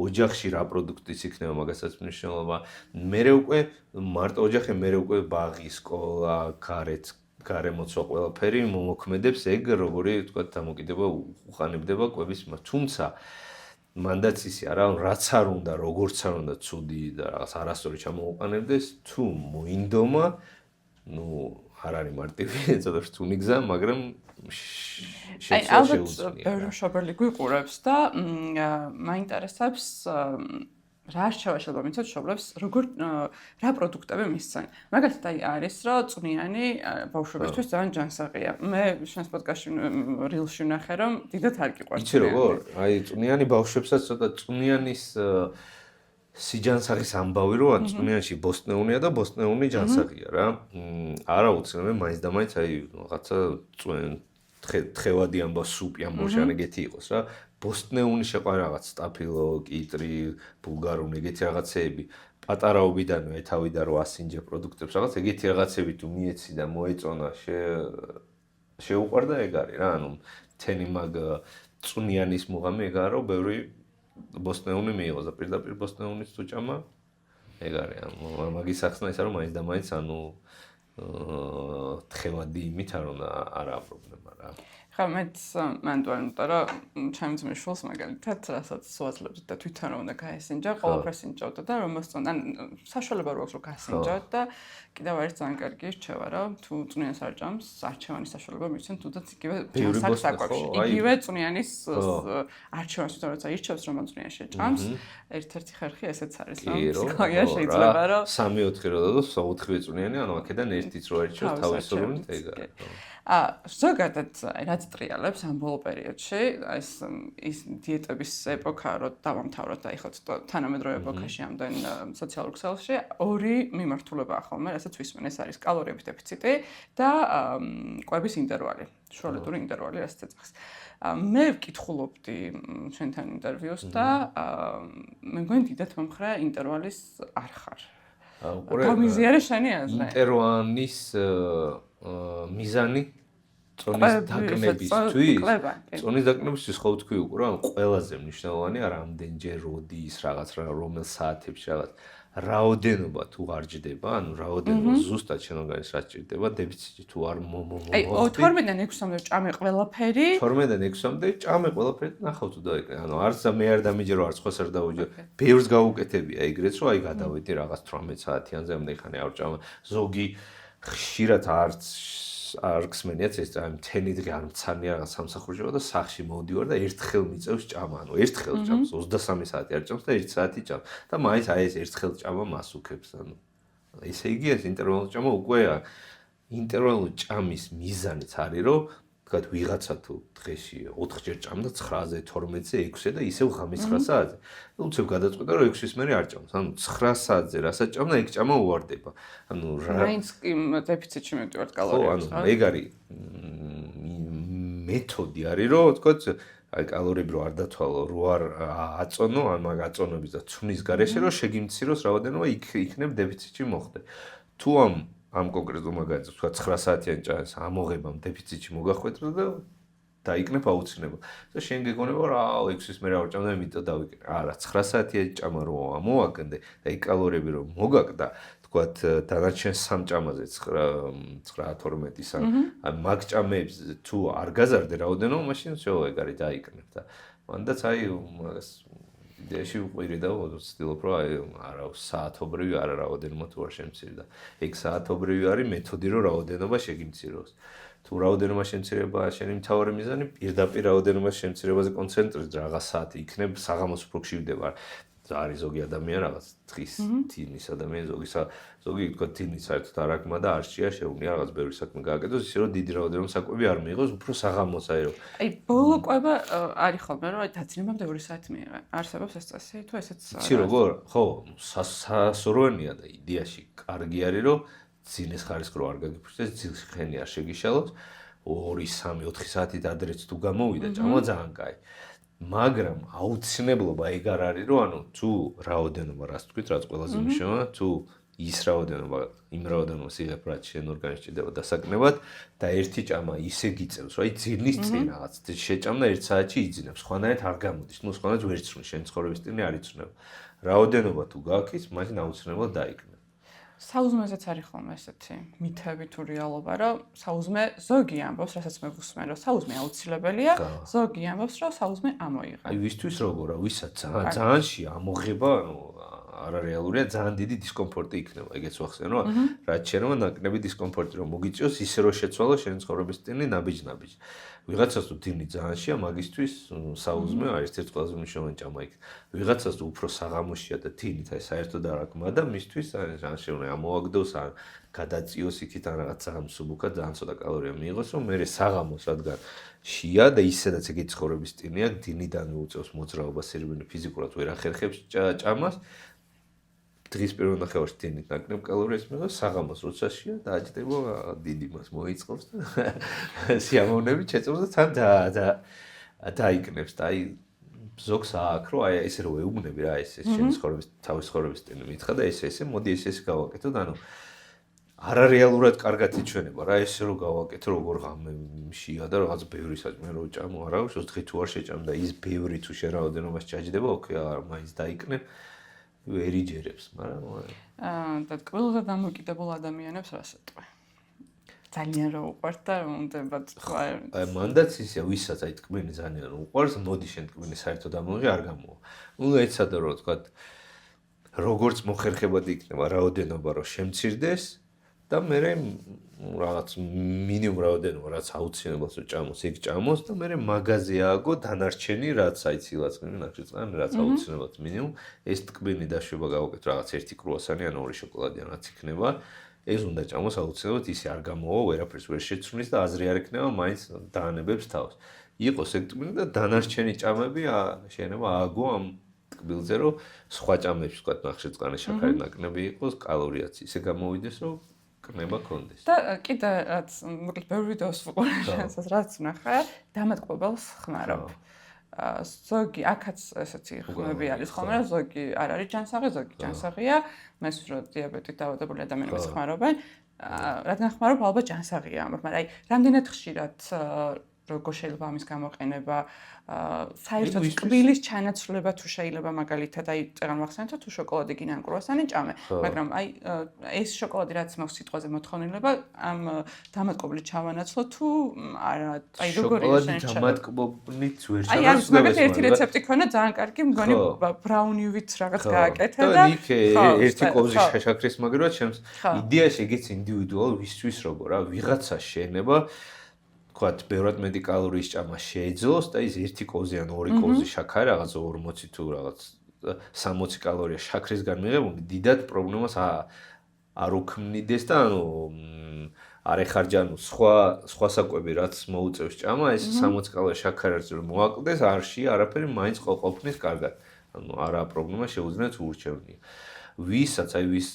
ოჯახში რა პროდუქტიც იქნება მაგასაც მნიშვნელობა მერე უკვე მარტო ოჯახი მერე უკვე ბაღი სკოლა გარეთ გარემოცვა ყველაფერი მომოქმედებს ეგ როგორი თქვა დამოკიდება უყანებდება კვების თუმცა მანდაც ისე არა რაც არ უნდა როგორც არ უნდა ცუდი და რაღაც არასწორი ჩამოუყანებდეს თუ მოინდომა ну არ არის მარტივი ცოტა რთული გზა მაგრამ შეცვალა ალბათ ბევრი მშობელი გვიყურებს და მაინტერესებს რა რჩევა შეიძლება მიცოთ მშობლებს როგორ რა პროდუქტები მისცენ მაგალითად აი არის რომ წვნიანი ბავშვებისთვის ძალიან ჯანსაღია მე შენს პოდკასტში რილში ვნახე რომ დიდად არ გიყვარს იცი როგორ აი წვნიანი ბავშვებსაც ცოტა წვნიანის სიჯანსაღის ამბავი რომ ან წვნიანში ბოსტნეუნია და ბოსტნეუნი ჯანსაღია რა არა უცნაური მაინც და მაინც აი რაღაცა თხევადი ამბავ სუპი ამ ბორჟან ეგეთი იყოს რა ბოსტნეუნი შეყვარა რაღაც სტაფილო, კიტრი, ბულგარული ეგეთი რაღაცეები პატარაობიდანვე თავიდან რო ასინჯე პროდუქტებს რაღაც ეგეთი რაღაცები თუ მიეცი და მოეწონა შეუყვარდა ეგ არის რა ანუ თენი მაგ წვნიანის მუღამი ეგ არის რომ ბევრი ბოსტნეუნი მიიღოს და პირდაპირ ბოსტნეუნის თუ ჭამა ეგ არის ანუ მაგის ახსნა ისა რომ მაინც და მაინც ანუ თხევადი იმით არ უნდა არაა პრობლემა რა ხა მეც მანდვანტა რა ჩემს მშულს მაგალითად რასაც სვაზლებთ და თვითონ რომ უნდა გაესინჯა ყველაფერს ინჯავდა და რომ მოსწონ ან საშუალება რო აქვს რომ გაესინჯოთ და კიდევ არის ძალიან კარგი რჩევა რა თუ წვნიანს არ ჭამს არჩევანის საშუალება მისცენ თუნდაც იგივე ჯანსაღს საკვებში იგივე წვნიანის არჩევანს თვითონ როცა ირჩევს რომ წვნიანი შეჭამს ერთ-ერთი ხერხი ესეც არის რომ ფსიქოლოგია შეიძლება რომ 3-4 რო დადოს 4 წვნიანი ანუ აქედან ერთიც რო არჩევს თავისუფლად ეგ არის ზოგადად რაც ტრიალებს ამ ბოლო პერიოდში, ის დიეტების ეპოქა, რო დავამთავროთ და ეხლა თანამედროვე ეპოქაში ამდენ სოციალურ ქსელში, ორი მიმართულებაა ხოლმე, რასაც ვისმენ, ეს არის კალორიების დეფიციტი და კვების ინტერვალი, შუალედური ინტერვალი, რასაც ეძახს. მე ვკითხულობდი ჩვენთან ინტერვიუს და მე მგონი დიდად მომხრა ინტერვალის არ ხარ. გამიზიარე შენი აზრი. ინტერვალის მიზანი წონის დაკნებისთვის. წონის დაკნებისთვის ხო თქვი უკვე რა ყველაზე მნიშვნელოვანია რამდენჯერ როდის რაღაც რომელ საათებში რაღაც რაოდენობა თუ არ ჯდება, ანუ რაოდენობა ზუსტად შენ ორგანიზმს რაც ჭირდება, დეფიციტი თუ არ მომოხდა. აი 12-დან 6-მდე ჭამე ყველაფერი. 12-დან 6-მდე ჭამე ყველაფერი, ნახავ თუ დაიკრე. ანუ არც მე არ დამიჯერო, არც ხოს არ დავუჯერო. ბევრს გაუკეთებია ეგრეც, რომ აი გადავედი რაღაც 18 საათიანზე, ამდე ხანი არ ჭამა. ზოგი ხშირად არ გსმენიათ ეს აი მთელი დღე არ მცანია რაღაც სამსახურში და სახში მოვდივარ და ერთხელ მიწევს ჭამა, ანუ ერთხელ ჭამს 23 საათი არ ჭამს და 1 საათი ჭამს და მაინც აი ეს ერთხელ ჭამა მასუქებს, ანუ ესე იგი ეს ინტერვალული ჭამა უკვე ინტერვალული ჭამის მიზანიც არის, რომ თქვათ ვიღაცა თუ დღეში 4-ჯერ ჭამდა 9-ზე, 12-ზე, 6-ზე და ისევ ღამის 9 საათზე. უცებ გადაწყვეტა რომ 6-ის მერე არ ჭამს. ანუ 9 საათზე რასაც ჭამდა, ეგ ჭამა უვარდება. ანუ მაინც კი დეფიციტში მივდივართ კალორიებს. ანუ ეგ არის მეთოდი არის რომ თქვათ აი კალორიები რო არ დათვალო, რო არ აწონო, ან მაგ აწონების და ცვლის გარეშე რომ შეგიმციროს რაოდენობა იქნებ დეფიციტში მოხდე. თუ ამ კონკრეტულ მაგალითს თქვა 9 საათიან ჭამს, ამოღებამ დეფიციტში მოგახვედრა და დაიკნებ აუცილებლად. და შენ გეგონება რა 6-ის მერე არ ჭამდა, იმიტომ დავიკრე. არა, 9 საათიან ჭამა რო ამოაგდე და იქ კალორიები რო მოგაგდა, თქვათ დანარჩენ 3 ჭამაზე 9-12-ის ან მაგ ჭამებს თუ არ გაზარდე რაოდენობა, მაშინ всё ეგ არის დაიკნებ და მანდაც აი მაგას იდეაში უყვირე და ვცდილობ რომ აი არა საათობრივი არა რაოდენობა თუ არ შემცირდა. ეგ საათობრივი არის მეთოდი რომ რაოდენობა შეგიმციროს. თუ რაოდენობა შემცირება შენი მთავარი მიზანი პირდაპირ რაოდენობის შემცირებაზე კონცენტრირდა რაღაც საათი იქნებ საღამოს უფრო ხშირდება. არის ზოგი ადამიანი რაღაც დღის თინის ადამიანი ზოგი თქვა თინის საერთოდ არ აქვს და არ შეა შეუძლია რაღაც ბევრი საქმე გააკეთოს ისე რომ დიდი რაოდენობის საკვები არ მიიღოს უფრო საღამოს აი რომ აი ბოლო კვება არის ხოლმე რომ აი დაძინებამდე 2 საათი მიიღე არსებობს ეს წესი თუ ესეც იცი როგორ ხო სასურველია და იდეაში კარგი არის რომ ძინის ხარისხი რო არ გაგიფრთხილდეს ძილში ხენი არ შეგიშალოს 2 3 4 საათით ადრეც თუ გამოვიდა ჭამა ძალიან კაი მაგრამ აუცილებლობა ეგ არ არის რომ ანუ თუ რაოდენობა რას თქვით რაც ყველაზე მნიშვნელოვანია თუ ის რაოდენობა იმ რაოდენობას იღებ რაც შენ ორგანიზმში ჭირდება დასაკნებად და ერთი ჭამა ისე გიწევს რომ აი ძილის წინ რაღაც შეჭამდა 1 საათში იძინებს სხვანაირად არ გამოდის ნუ სხვანაირად ვერ იცნობ შენ ცხოვრების სტილი არ იცნობ რაოდენობა თუ გაქვს მაშინ აუცილებლად დაიკნე საუზმეზეც არის ხოლმე ესეთი მითები თუ რეალობა, რომ საუზმე ზოგი ამბობს, რასაც მე ვუსმენ, რომ საუზმე აუცილებელია, ზოგი ამბობს, რომ საუზმე ამოიღო. აი ვისთვის როგორა, ვისაც ძალიანში ამოღება, ანუ არარეალურია, ძალიან დიდი დისკომფორტი იქნება, ეგეც ვახსენე, რომ რაც შეიძლება ნაკნები დისკომფორტი რომ მოგიწიოს, ისე რომ შეცვალო შენი ცხოვრების სტილი ნაბიჯ-ნაბიჯ. ვიღაცას თუ დინი ძალიანშია, მაგისთვის საუზმე არის ერთ-ერთი ყველაზე მნიშვნელოვანი ჭამა იქ. ვიღაცას თუ უფრო საღამოშია და დინით აი საერთოდ არ აქვს და მისთვის ძალიან შეიძლება ამოაგდოს ან გადაწიოს იქით ან რაღაც ძალიან მსუბუქად ძალიან ცოტა კალორია მიიღოს, რომ მე საღამოს რადგან შია და ისედაც ეგეთი ცხოვრების სტილია, დინიდან უწევს მოძრაობას სერბინი ფიზიკურად ვერ ახერხებს ჭამას. დღის პირველ ნახევარში დინით ნაკნებ კალორიას მიიღო, საღამოს როცა შია დააჭდება დიდი მას მოიწყობს და სიამოვნებით შეწევს და თან დაიკნებს და აი ზოგს აქვს რომ აი ესე რომ ეუბნები რა ეს შენი ცხოვრების თავის ცხოვრების სტილი მითხრა და ესე მოდი ესე გავაკეთოთ ანუ არარეალურად კარგად იჩვენება რა ესე რომ გავაკეთო როგორ ღამეშია და რაღაც ბევრი საჭმე რო ჭამო არა უშო დღე თუ არ შეჭამ და ის ბევრი თუ შენ რაოდენობას ჩაჯდება ოკეი არა მაინც დაიკნე ვერ იჯერებს მაგრამ და ყველაზე დამოკიდებულ ადამიანებს რას ეტყვი ძალიან რა უყვართ და უნდებათ სხვა აი მანდაც ისე ვისაც აი ტკბილი ძალიან უყვარს მოდი შენ ტკბილი საერთოდ ამოიღე არ გამოვა უნდა ეცადო რომ თქვა როგორც მოხერხებად იქნება რაოდენობა რომ შემცირდეს და მე რაღაც მინიმუმ რაოდენობა რაც აუცილებლად ჭამოს ეგ ჭამოს და მე მაგაზე ააგო დანარჩენი რაც აიცილაც ნახშირწყალი რაც აუცილებლად მინიმუმ ეს ტკბილი დაშვება გავაკეთო რაღაც ერთი კრუასანი ან 2 შოკოლადი ან რაც იქნება ეს უნდა ჭამოს აუცილებლად ისე არ გამოვა, ვერაფერს ვერ შეცვლის და აზრი არ ექნება, მაინც დაანებებს თავს. იყოს ეგ ტკბილი და დანარჩენი ჭამები შეიძლება ააგო ამ ტკბილზე, რომ სხვა ჭამებში, ვთქვათ, ნახშირწყალი შაქარი ნაკნები იყოს, კალორიაც ისე გამოვიდეს, რომ კნება კონდეს. და კიდე რაც მოკლედ ბევრი ვიდეოს ვუყურე შენსას, რაც ვნახე, დამატკბებელს ხმარობ. ზოგი აქაც ესეთი ხმები არის ხოლმე, რომ ზოგი არ არის ჯანსაღი, ზოგი ჯანსაღია. მეს რომ დიაბეტით დაავადებული ადამიანები ხმარობენ. რადგან ხმარობ, ალბათ ჯანსაღია, მაგრამ აი, რამდენად ხშირად როგორ შეიძლება ამის გამოყენება, საერთოდ ტკბილის ჩანაცვლება თუ შეიძლება მაგალითად, აი, წერან მახსენეთ, თუ შოკოლადი გინდა ან კრუასანი ჭამე, მაგრამ აი, ეს შოკოლადი რაც მაქვს სიტყვაზე მოთხოვნილება, ამ დამატკბილით ჩავანაცვლო თუ არა, აი, როგორ ის შოკოლადი დამატკბილით ვერ აი, არის მაგალითად ერთი რეცეპტი ქონა ძალიან კარგი, მგონი ბრაუნივით რაღაც გააკეთე და ერთი კოვზი შაქრის მაგრად ჩემს იდეაში ეგეც ინდივიდუალ ვისთვის როგორ რა, ვიღაცა შეენება ვთქვათ, ბევრად მეტი კალორიის ჭამა შეეძლოს და ის ერთი კოვზი ან ორი კოვზი შაქარი რაღაც 40 თუ რაღაც 60 კალორია შაქრისგან მიღებული, დიდად პრობლემას არ უქმნიდეს და ანუ არ ეხარჯა ანუ სხვა საკვები რაც მოუწევს ჭამა, ეს 60 კალორია შაქარს რომ მოაკლდეს, არში არაფერი მაინც ყოფნის კარგად. ანუ არა პრობლემა შეუძლიათ ურჩევნია. ვისაც აი ვის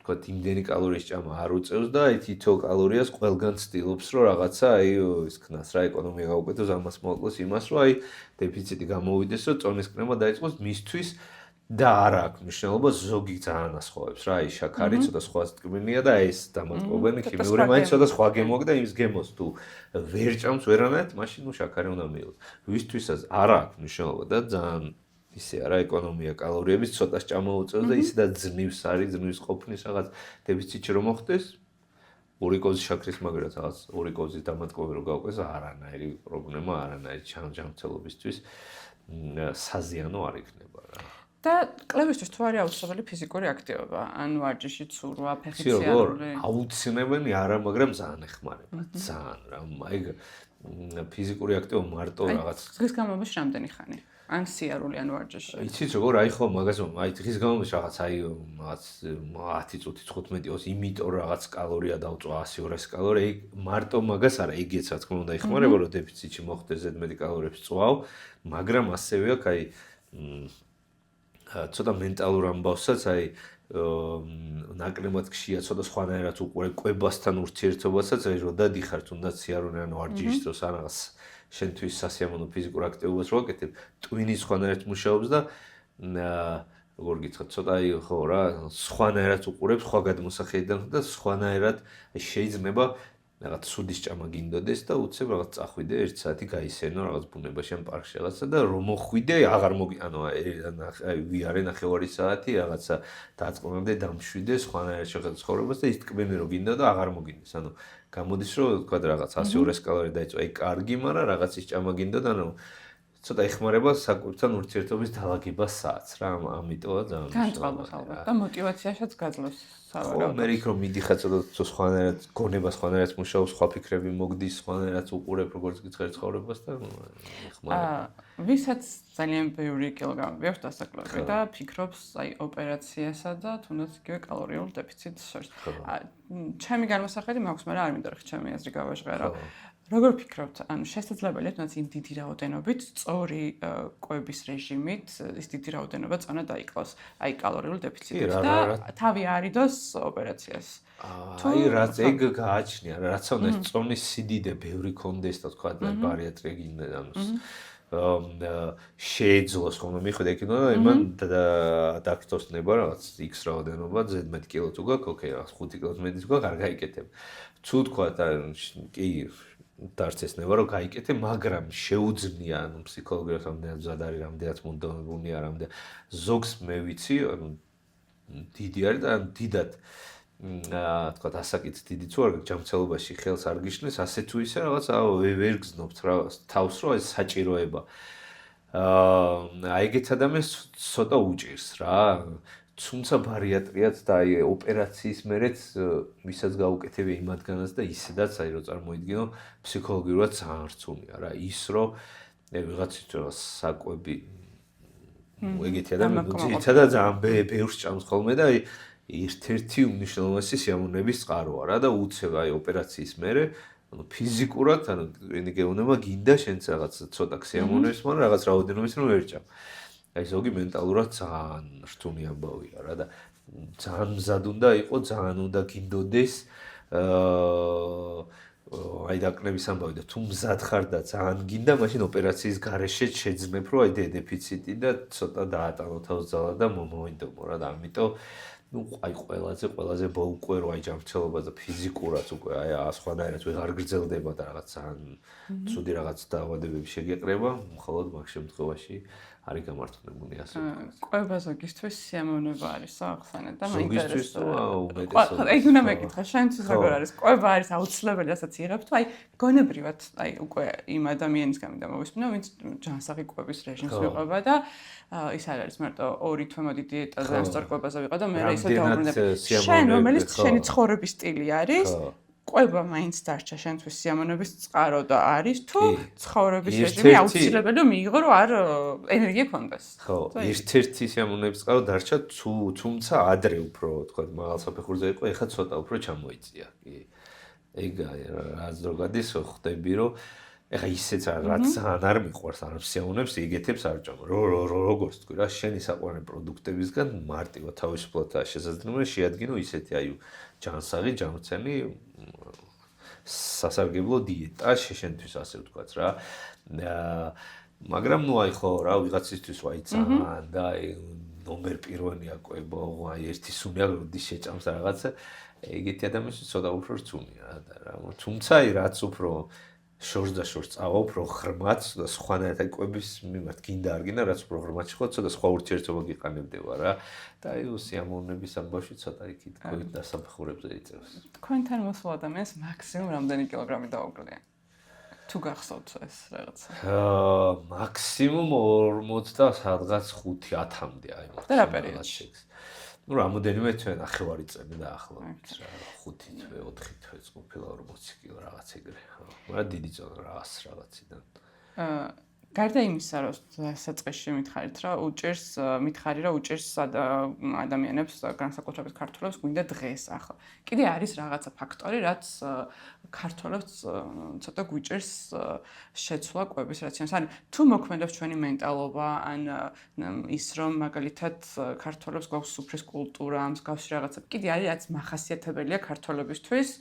ვთქვათ, იმდენი კალორიის ჭამა არ უწევს და აი თითო კალორიას ყველგან ცდილობს, რომ რაღაცა აი ის ქნას რა ეკონომია გაუკეთოს, ამას მოაკლოს იმას, რომ აი დეფიციტი გამოვიდეს, რომ წონის კრემა დაიწყოს მისთვის და არა აქვს მნიშვნელობა ზოგი ძალიან ასხოვებს რა, აი შაქარი ცოტა სხვა ტკბილია და ეს დამატკბობენი ქიმიური მაინც ცოტა სხვა გემოგ და იმის გემოს თუ ვერ ჭამს ვერანაირად, მაშინ ნუ შაქარი უნდა მიიღოს. ვისთვისაც არა აქვს მნიშვნელობა და ძალიან ისე არა ეკონომია კალორიების ცოტა ჭამა უწევს და ისედაც ძნივს არის, ძნვის ყოფნის რაღაც დეფიციტი რომ მოხდეს, ორი კოვზი შაქრის მაგრად რაღაც ორი კოვზის დამატკბები რომ გავყვეს, არანაირი პრობლემა, არანაირი ჯანმრთელობისთვის საზიანო არ იქნება რა. და კლებისთვის თუ არის აუცილებელი ფიზიკური აქტივობა, ან ვარჯიში, ცურვა, ფეხი აუცილებელი არა, მაგრამ ძალიან ეხმარება, ძალიან რა, აი ფიზიკური აქტივობა მარტო რაღაც დღის განმავლობაში რამდენი ხანი? ან სიარული ან ვარჯიში. იცით როგორ აი ხო მაგას აი დღის განმავლობაში რაღაც აი რაღაც 10 წუთი 15-20 იმიტომ რაღაც კალორია დავწვა 100-200 კალორია მარტო მაგას არა იგეც რა თქმა უნდა იხმარება რომ დეფიციტში მოხდეს ზედმეტი კალორიების წვავ მაგრამ ასევე აქ აი ცოტა მენტალურ ამბავსაც აი ნაკლებად ხშირად ცოტა სხვანაირად უყურებ კვებასთან ურთიერთობასაც აი რომ დადიხარ თუნდაც სიარული ან ვარჯიშის დროს ან რაღაც შენთვის სასიამოვნო ფიზიკურ აქტივობას რო აკეთებ, ტვინის სხვანაირად მუშაობს და როგორ გითხრათ, ცოტა აი ხო რა, სხვანაირად უყურებ, სხვა გადმოსახედიდან და სხვანაირად შეიძლება რაღაც სუდის ჭამა გინდოდეს და უცებ რაღაც წახვიდე 1 საათი გაისენო რაღაც ბუნებაში ან პარკში რაღაცა და რომ მოხვიდე აღარ ანუ აი ვიარე ნახევარი საათი რაღაცა დაწყობამდე დამშვიდე სხვანაირად შეხედე ცხოვრებას და ის ტკბილი რო გინდა და აღარ მოგინდეს. ანუ გამოდის რომ თქვა რაღაც 100-200 კალორია დაიწვა, აი კარგი, მაგრამ რაღაცის ჭამა გინდა და ანუ ცოტა ეხმარება საკვებთან ურთიერთობის დალაგებას საათს რა, ამიტომაც ძალიან განწყობას ალბათ და мотиваციაშიც გაძლევს სავარაუდოდ. ხო, მე იქ რომ მიდიხარ ცოტა სხვანაირად გონება სხვანაირად მუშაობს, სხვა ფიქრები მოგდის, სხვანაირად უყურებ როგორც გიცხერ ცხოვრებას და ეხმარება. ვისაც ძალიან ბევრი კილოგრამები აქვს დასაკლები და ფიქრობს აი ოპერაციასა და თუნდაც იგივე კალორიულ დეფიციტს შორის. ჩემი განმოსახედი მაქვს, მაგრამ არ მინდა რომ ჩემი აზრი გავაჟღერო. როგორ ფიქრობთ, ანუ შესაძლებელია თუნდაც იმ დიდი რაოდენობით, სწორი კვების რეჟიმით ის დიდი რაოდენობა წონა დაიკლოს, აი კალორიულ დეფიციტით და თავი არიდოს ოპერაციას. აი რაც ეგ გააჩნია, რაც უნდა წონის სიდიდე ბევრი კონდეს და თქვა და ბარიატრია გინდა ანუ შეეძლოს ხოლმე მიხვდა იქნება და იმან დაქტორს ნება რაღაც X რაოდენობა ზედმეტ კილო თუ გაქვს, ოკეი, რაღაც 5 კილოს მეტიც გაქვს, არ გაიკეთებ. თუ თქვა და კი დარწეს ნება რომ გაიკეთე, მაგრამ შეუძნია ანუ ფსიქოლოგიურად რამდენად მზად არის, რამდენად მონდომებულია, რამდენად ზოგს მე ვიცი, ანუ დიდი არის და დიდად თქვა ასაკიც დიდი თუ არ ჯანმრთელობაში ხელს არ გიშლის, ასე თუ ისე რაღაც ვერ გზნობთ რა თავს რომ ეს საჭიროება. აი ეგეთ ადამიანს ცოტა უჭირს რა. თუმცა ბარიატრიაც და აი ოპერაციის მერეც ვისაც გაუკეთებია იმათგანაც და ისედაც აი რომ წარმოიდგინო ფსიქოლოგიურად ძალიან რთულია რა. ის რომ ვიღაცის საკვები ეგეთი ადამიანი ძირითადად ძალიან ბევრს ჭამს ხოლმე და აი ერთ-ერთი უმნიშვნელოვანესი სიამოვნების წყაროა რა და უცებ აი ოპერაციის მერე ფიზიკურად გეუბნება გინდა შენც რაღაც ცოტა სიამოვნების მაგრამ რაღაც რაოდენობის რომ ერჭამ. აი ზოგი მენტალურად ძალიან რთული ამბავია რა და ძალიან მზად უნდა იყო, ძალიან უნდა გინდოდეს აი დაკნების ამბავი და თუ მზად ხარ და ძალიან გინდა, მაშინ ოპერაციის გარეშე შეძმებ, რომ აი დეფიციტი და ცოტა დაატანო თავს ძალა და მომოვიდომო რა და ამიტომ აი ყველაზე ბოლკვერო აი ჯანმრთელობა და ფიზიკურად უკვე აი სხვანაირად ვეღარ გრძელდება და რაღაც ძალიან ცუდი რაღაც დაავადებები შეგეყრება, მხოლოდ მაგ შემთხვევაში არის გამართლებული ასე ვთქვათ. ყვება ზოგისთვის სიამოვნება არის ახსენე და მაინტერესებს. აი უნდა მეკითხა, შენთვის როგორ არის? ყვება არის აუცილებელი, რასაც იღებ თუ აი გონებრივად აი უკვე იმ ადამიანისგან მინდა მოვისმინო, ვინც ჯანსაღი ყვების რეჟიმს ვიყვება და ის არ არის მარტო 2 თვე მოდი დიეტაზე ან სწორ ყვებაზე ვიყო და მე ისე დავბრუნებ. შენ რომელიც შენი ცხოვრების სტილი არის ყვება მაინც დარჩა შენთვის სიამოვნების წყარო და არის თუ ცხოვრების რეჟიმი აუცილებელი რომ მიიღო რომ არ ენერგია გქონდეს. ხო, ერთ-ერთი სიამოვნების წყარო დარჩა თუმცა ადრე უფრო თქვა მაღალ საფეხურზე იყო, ეხლა ცოტა უფრო ჩამოიწია. კი. ეგ რაც რო გადის ხვდები რომ ეხლა ისეც რაც ძალიან არ მიყვარს არ სიამოვნებს იგეთებს არ ჭამ. როგორც თქვი რა შენი საყვარელი პროდუქტებისგან მარტივად თავისუფლად შესაძლებელი შეადგინო ისეთი აი ჯანსაღი, ჯანმრთელი სასარგებლო დიეტა შენთვის ასე ვთქვათ რა. მაგრამ ნუ აი ხო რა ვიღაცისთვის ვაი ძალიან და ნომერ პირველია ყვება, აი ერთი სუნია როდის შეჭამს რაღაცა, ეგეთი ადამიანის ცოტა უფრო რთულია რა. თუმცა აი რაც უფრო შორს წავა უფრო ხრმაც და სხვანაირად ყვების მიმართ გინდა არ გინდა რაც უფრო ხრმაც ხო ცოტა სხვა ურთიერთობა გიყანებდება რა და აი სიამოვნების ამბავში ცოტა იქით ყვით დასაფეხურებზე იწევს. თქვენთან მოსულ ადამიანს მაქსიმუმ რამდენი კილოგრამი დაუგლია? თუ გახსოვთ ეს რაღაცა? მაქსიმუმ 40 სადღაც 5-10-მდე აი და რა პერიოდში? ну რამოდენიმე თვე ნახევარი წელი დაახლოებით რა 5 თვე 4 თვე ყოფილა 40 კილო რაღაც ეგრე მაგრამ დიდი ზონა რა 100 რაღაციდან გარდა იმისა რომ საწყისში მითხარით რა მითხარი რომ უჭერს ადამიანებს განსაკუთრებით ქართველებს გვინდა დღეს ახლა კიდე არის რაღაცა ფაქტორი რაც ქართველებს ცოტა გვიჭერს შეცვლა კვების რაციონს ან თუ მოქმედებს ჩვენი მენტალობა ან ის რომ მაგალითად ქართველებს გვაქვს სუფრის კულტურა მსგავსი რაღაცა კიდე არის რაც მახასიათებელია ქართველებისთვის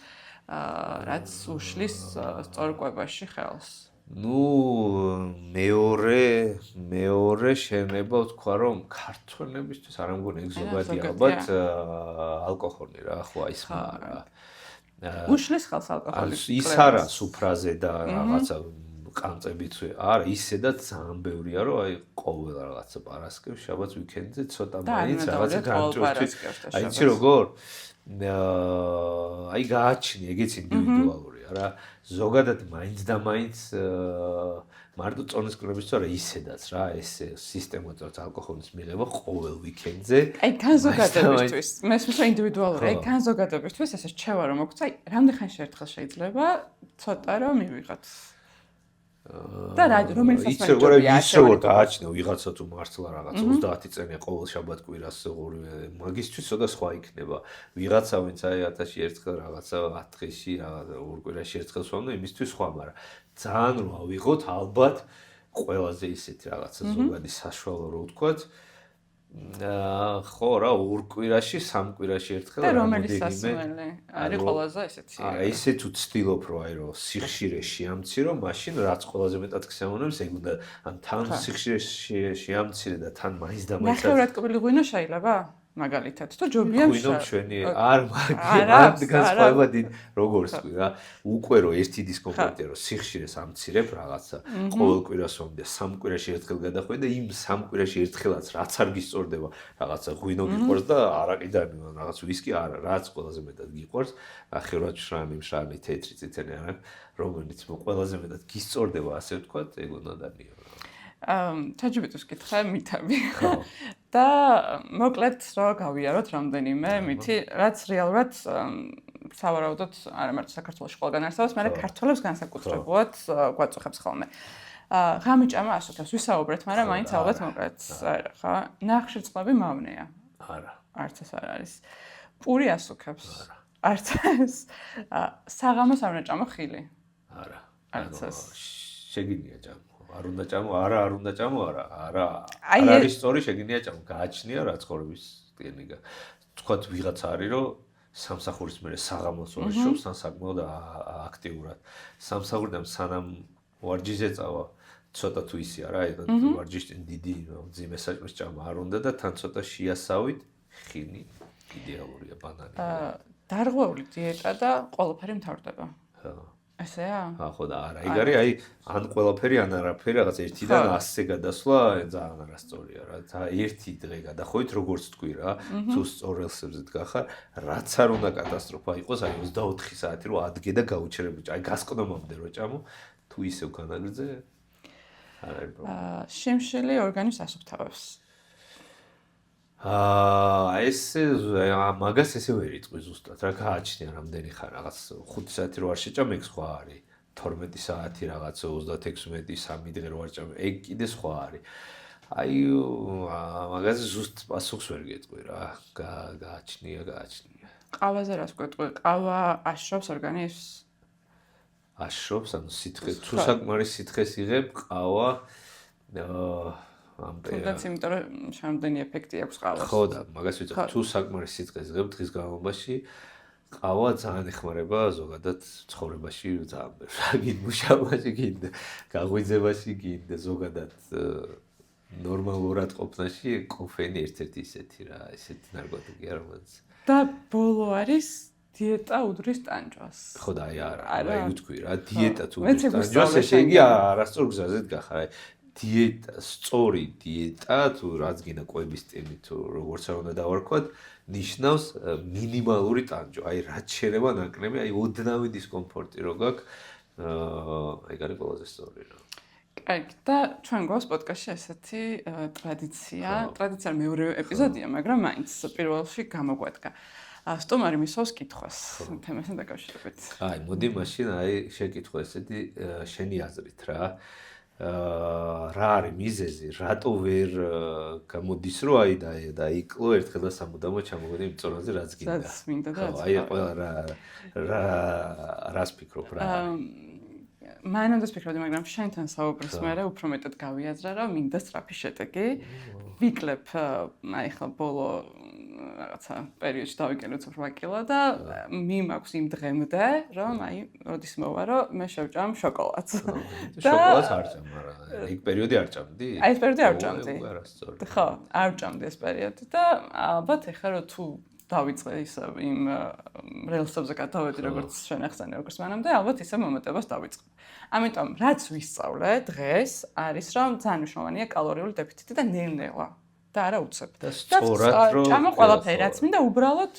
რაც უშლის სწორ კვებაში ხელს ну მეორე შენება ვთქვა რომ ქართველებისთვის არ ამგონი ეგ ზოგადი ალბათ ალკოჰოლი რა ხო აი სხვა რა უშლის ხელს ალკოჰოლი ის არა სუფრაზე და რაღაცა ყამწებით არა ისედაც ძალიან ბევრია რომ აი ყოველ რაღაცა პარასკევს შაბათს ვიკენდზე ცოტა მაინც რაღაცა განჭურთვით აი იცი როგორ აი გააჩნი ეგეც ინდივიდუალურია რა ზოგადად მაინც და მაინც მარტო წონის კრების თორე ისედაც რა ეს სისტემატურად ალკოჰოლის მიღება ყოველ ვიკენდზე აი განზოგადებისთვის მესმის ინდივიდუალურია აი განზოგადებისთვის ესე რჩევა რომ მოგვცა აი რამდენ ხანში ერთხელ შეიძლება ცოტა რომ მივიღოთ და რომელიც ის როგორ გააჩნია ვიღაცა თუ მართლა რაღაც 30 წელი ყოველ შაბათ კვირას ორივე მაგისთვის ცოტა სხვა იქნება ვიღაცა ვინც აი 1000-ში ერთხელ რაღაცა 10 დღეში რაღაცა ორ კვირაში ერთხელ სვამდა იმისთვის სხვა მაგრამ ძალიან რო ავიღოთ ალბათ ყველაზე ისეთი რაღაცა ზოგადი საშუალო რო ვთქვათ ხო რა ორ კვირაში სამ კვირაში ერთხელ და რომელიც სასმელი არის ყველაზე ესეთი აი ესე თუ ცდილობ რომ აი რომ სიხშირე შეამცირო მაშინ რაც ყველაზე მეტად გსიამოვნებს ეგ უნდა ან თან სიხშირე შეამცირე და თან მაინც და მაინც ნახევრად კბილი ღვინო შეიძლება მაგალითად თუ ჯობია ღვინო ჩვენი არ განსხვავება დიდ როგორც თქვი რა უკვე რომ ერთი დისკომფორტია რომ სიხშირეს ამცირებ რაღაცა ყოველ კვირას ვამდე სამ კვირაში ერთხელ გადახვიდე და იმ სამ კვირაში ერთხელაც რაც არ გისწორდება რაღაცა ღვინო გიყვარს და არაკიდან რაღაც ვისკი არა რაც ყველაზე მეტად გიყვარს ნახევრად შრალი თეთრი წითელი არა რომელიც ყველაზე მეტად გისწორდება ასე ვთქვათ ეგ უნდა დანიო ჩაჯიბიტოს კითხე მითები და მოკლედ რა გავიაროთ რამდენიმე მითი რაც რეალურად სავარაუდოდ არა მარტო საქართველოში ყველგან არსებობს, მაგრამ ქართველებს განსაკუთრებულად გვაწუხებს ხოლმე. ღამიჭამა ასოთავს ვისაუბრეთ, მაგრამ მაინც ალბათ მოკლედ არა, ხა? ნახშირწყლები მავნეა. არა. არც ეს არ არის. პური ასუქებს. არც ეს. საღამოს არ უნდა ჭამო ხილი. არა. არც ეს. შეგინია ჭამო. არ უნდა ჭამო, არ უნდა ჭამო, არა. არ არის სწორი შეგინია ჭამო. გააჩნია რა ცხოვრების ტექნიკა. თქვათ ვიღაცა არის, რომ სამსახურის მერე საღამოს ვარჯიშობს, საკმაოდ აქტიურად. სამსახურიდან სანამ ვარჯიშზე წავა, ცოტა თუ ისია რა, ვარჯიშიდან დიდი მძიმე საჭმლის ჭამა არ უნდა და თან ცოტა შეასავით, ხილი იდეალურია ბანანი. დარღვეული დიეტა და ყველაფერი მთავრდება. ხო. ესეა? ხო და არა, ეგ არის, ან ყველაფერი, ან არაფერი, რაღაც 1-დან 100-ზე გადასვლა ძალიან არასწორია რა. ერთი დღე გადახოვით, როგორც თქვი რა, თუ სწორ რელსებზე დგახარ, რაც არ უნდა კატასტროფა იყოს, 24 საათი რო ადგე და გაუჩერებიჭა, გასკვნომამდე რო ჭამო, თუ ისევ განაგრძე, არ არის პრობლემა. შიმშილი ორგანიზმს ასუფთავებს. მაგას ესე ვერ იწყვი ზუსტად რა გააჩნია რამდენი ხარ რაღაც 5 საათი რო არ შეჭამ ეგ სხვა არის 12 საათი რაღაც 36 3 დღე რო არ ჭამ ეგ კიდე სხვა არის მაგაზე ზუსტ პასუხს ვერ გეტყვი რა გააჩნია ყავაზე რას გვეტყვი ყავა აშრობს ორგანიზმს აშრობს ანუ სითხე თუ საკმარის სითხეს იღებ ყავა თუნდაც იმიტომ რომ შემდგენი ეფექტი აქვს ყავას. ხო და მაგას ვიწევ თუ საკმარის სიცხეს იღებ დღის განმავლობაში ყავა ძალიან ეხმარება ზოგადად ცხოვრებაში ძალიან ბევრს. გინდა მუშაობაში, გინდა გაღვიძებაში, გინდა ზოგადად ნორმალურად ყოფნაში კოფეინი ერთ-ერთი ისეთი რა, ისეთი ნარკოტიკია რომელიც და ბოლო არის დიეტა უდრის ტანჯვას. ხო და აი ვთქვი რა, დიეტა თუ უდრის ტანჯვას, ესე იგი არასწორ გზაზე დგახარ. დიეტა, სწორი დიეტა თუ რაც გინდა კვების ტემი თუ როგორც არ უნდა დავარქვათ, ნიშნავს მინიმალური ტანჯვა. აი რაც შეიძლება ნაკლები, აი ოდნავი დისკომფორტი რო გაქვს, ეგ არის ყველაზე სწორი რა. კარგი, და ჩვენ გვაქვს პოდკასტში ესეთი ტრადიცია. ტრადიცია მეორე ეპიზოდია, მაგრამ მაინც პირველში გამოგვადგა. სტუმარი მისვავს კითხვას თემასთან დაკავშირებით. აი, მოდი მაშინ შეკითხო ესეთი შენი აზრით რა. რა არის მიზეზი, რატო ვერ გამოდის რო და იკლო ერთხელ და სამუდამოდ ჩამოვედი იმ წონაზე რაც გინდა. რაც მინდა და რაც აი ყველა რას ფიქრობ რა. მანამდე ფიქრობდი, მაგრამ შენთან საუბრის მერე უფრო მეტად გავიაზრა, რომ მინდა სწრაფი შედეგი. ვიკლებ აი ხა ბოლო რაღაცა პერიოდში დავიკენოთ 8 კილო და მიმაქვს იმ დღემდე, რომ აი როდის მოვა, მე შევჭამ შოკოლადს. შოკოლადს არ ჭამ, მაგრამ ეგ პერიოდი არ ჭამდი? აი ეს პერიოდი არ ჭამდი. ხო, არ ჭამდი ეს პერიოდი და ალბათ ეხლა რომ თუ დავიწყე ისე იმ რელსებზე გადავედი როგორც შენ ახსენე როგორც მანამდე, ალბათ ისე მომეტებას დავიწყე. ამიტომ რაც ვისწავლე დღეს არის რომ ძალიან მნიშვნელოვანია კალორიული დეფიციტი და ნელ-ნელა და არა უცებ. და სწორად რომ ჭამო ყველაფერი რაც მინდა უბრალოდ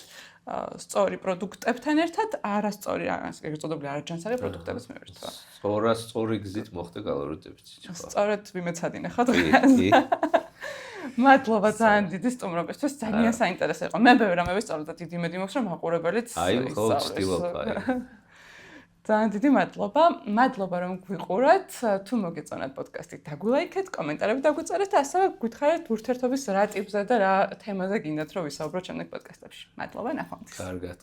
სწორი პროდუქტებთან ერთად არასწორი ეგრეთ წოდებული არაჯანსაღი პროდუქტების მივირთვა. სწორი გზით მოხდა კალორიული დეფიციტი. სწორედ ვიმეცადინე ხო დღეს. მადლობა ძალიან დიდი სტუმრობისთვის, ძალიან საინტერესო იყო. მე ბევრი რამე ვისწავლე და დიდი იმედი მაქვს რომ მაყურებელიც ისწავლეს. აი, ხო, ვცდილობ აი. ძალიან დიდი მადლობა. მადლობა რომ გვიყურეთ. თუ მოგეწონათ პოდკასტი, დაგულაიქეთ, კომენტარები დაგვიწერეთ და ასევე გვითხარით ურთიერთობის რა ტიპზე და რა თემაზე გინდათ რომ ვისაუბროთ შემდეგ პოდკასტებში. მადლობა, ნახვამდის. კარგად.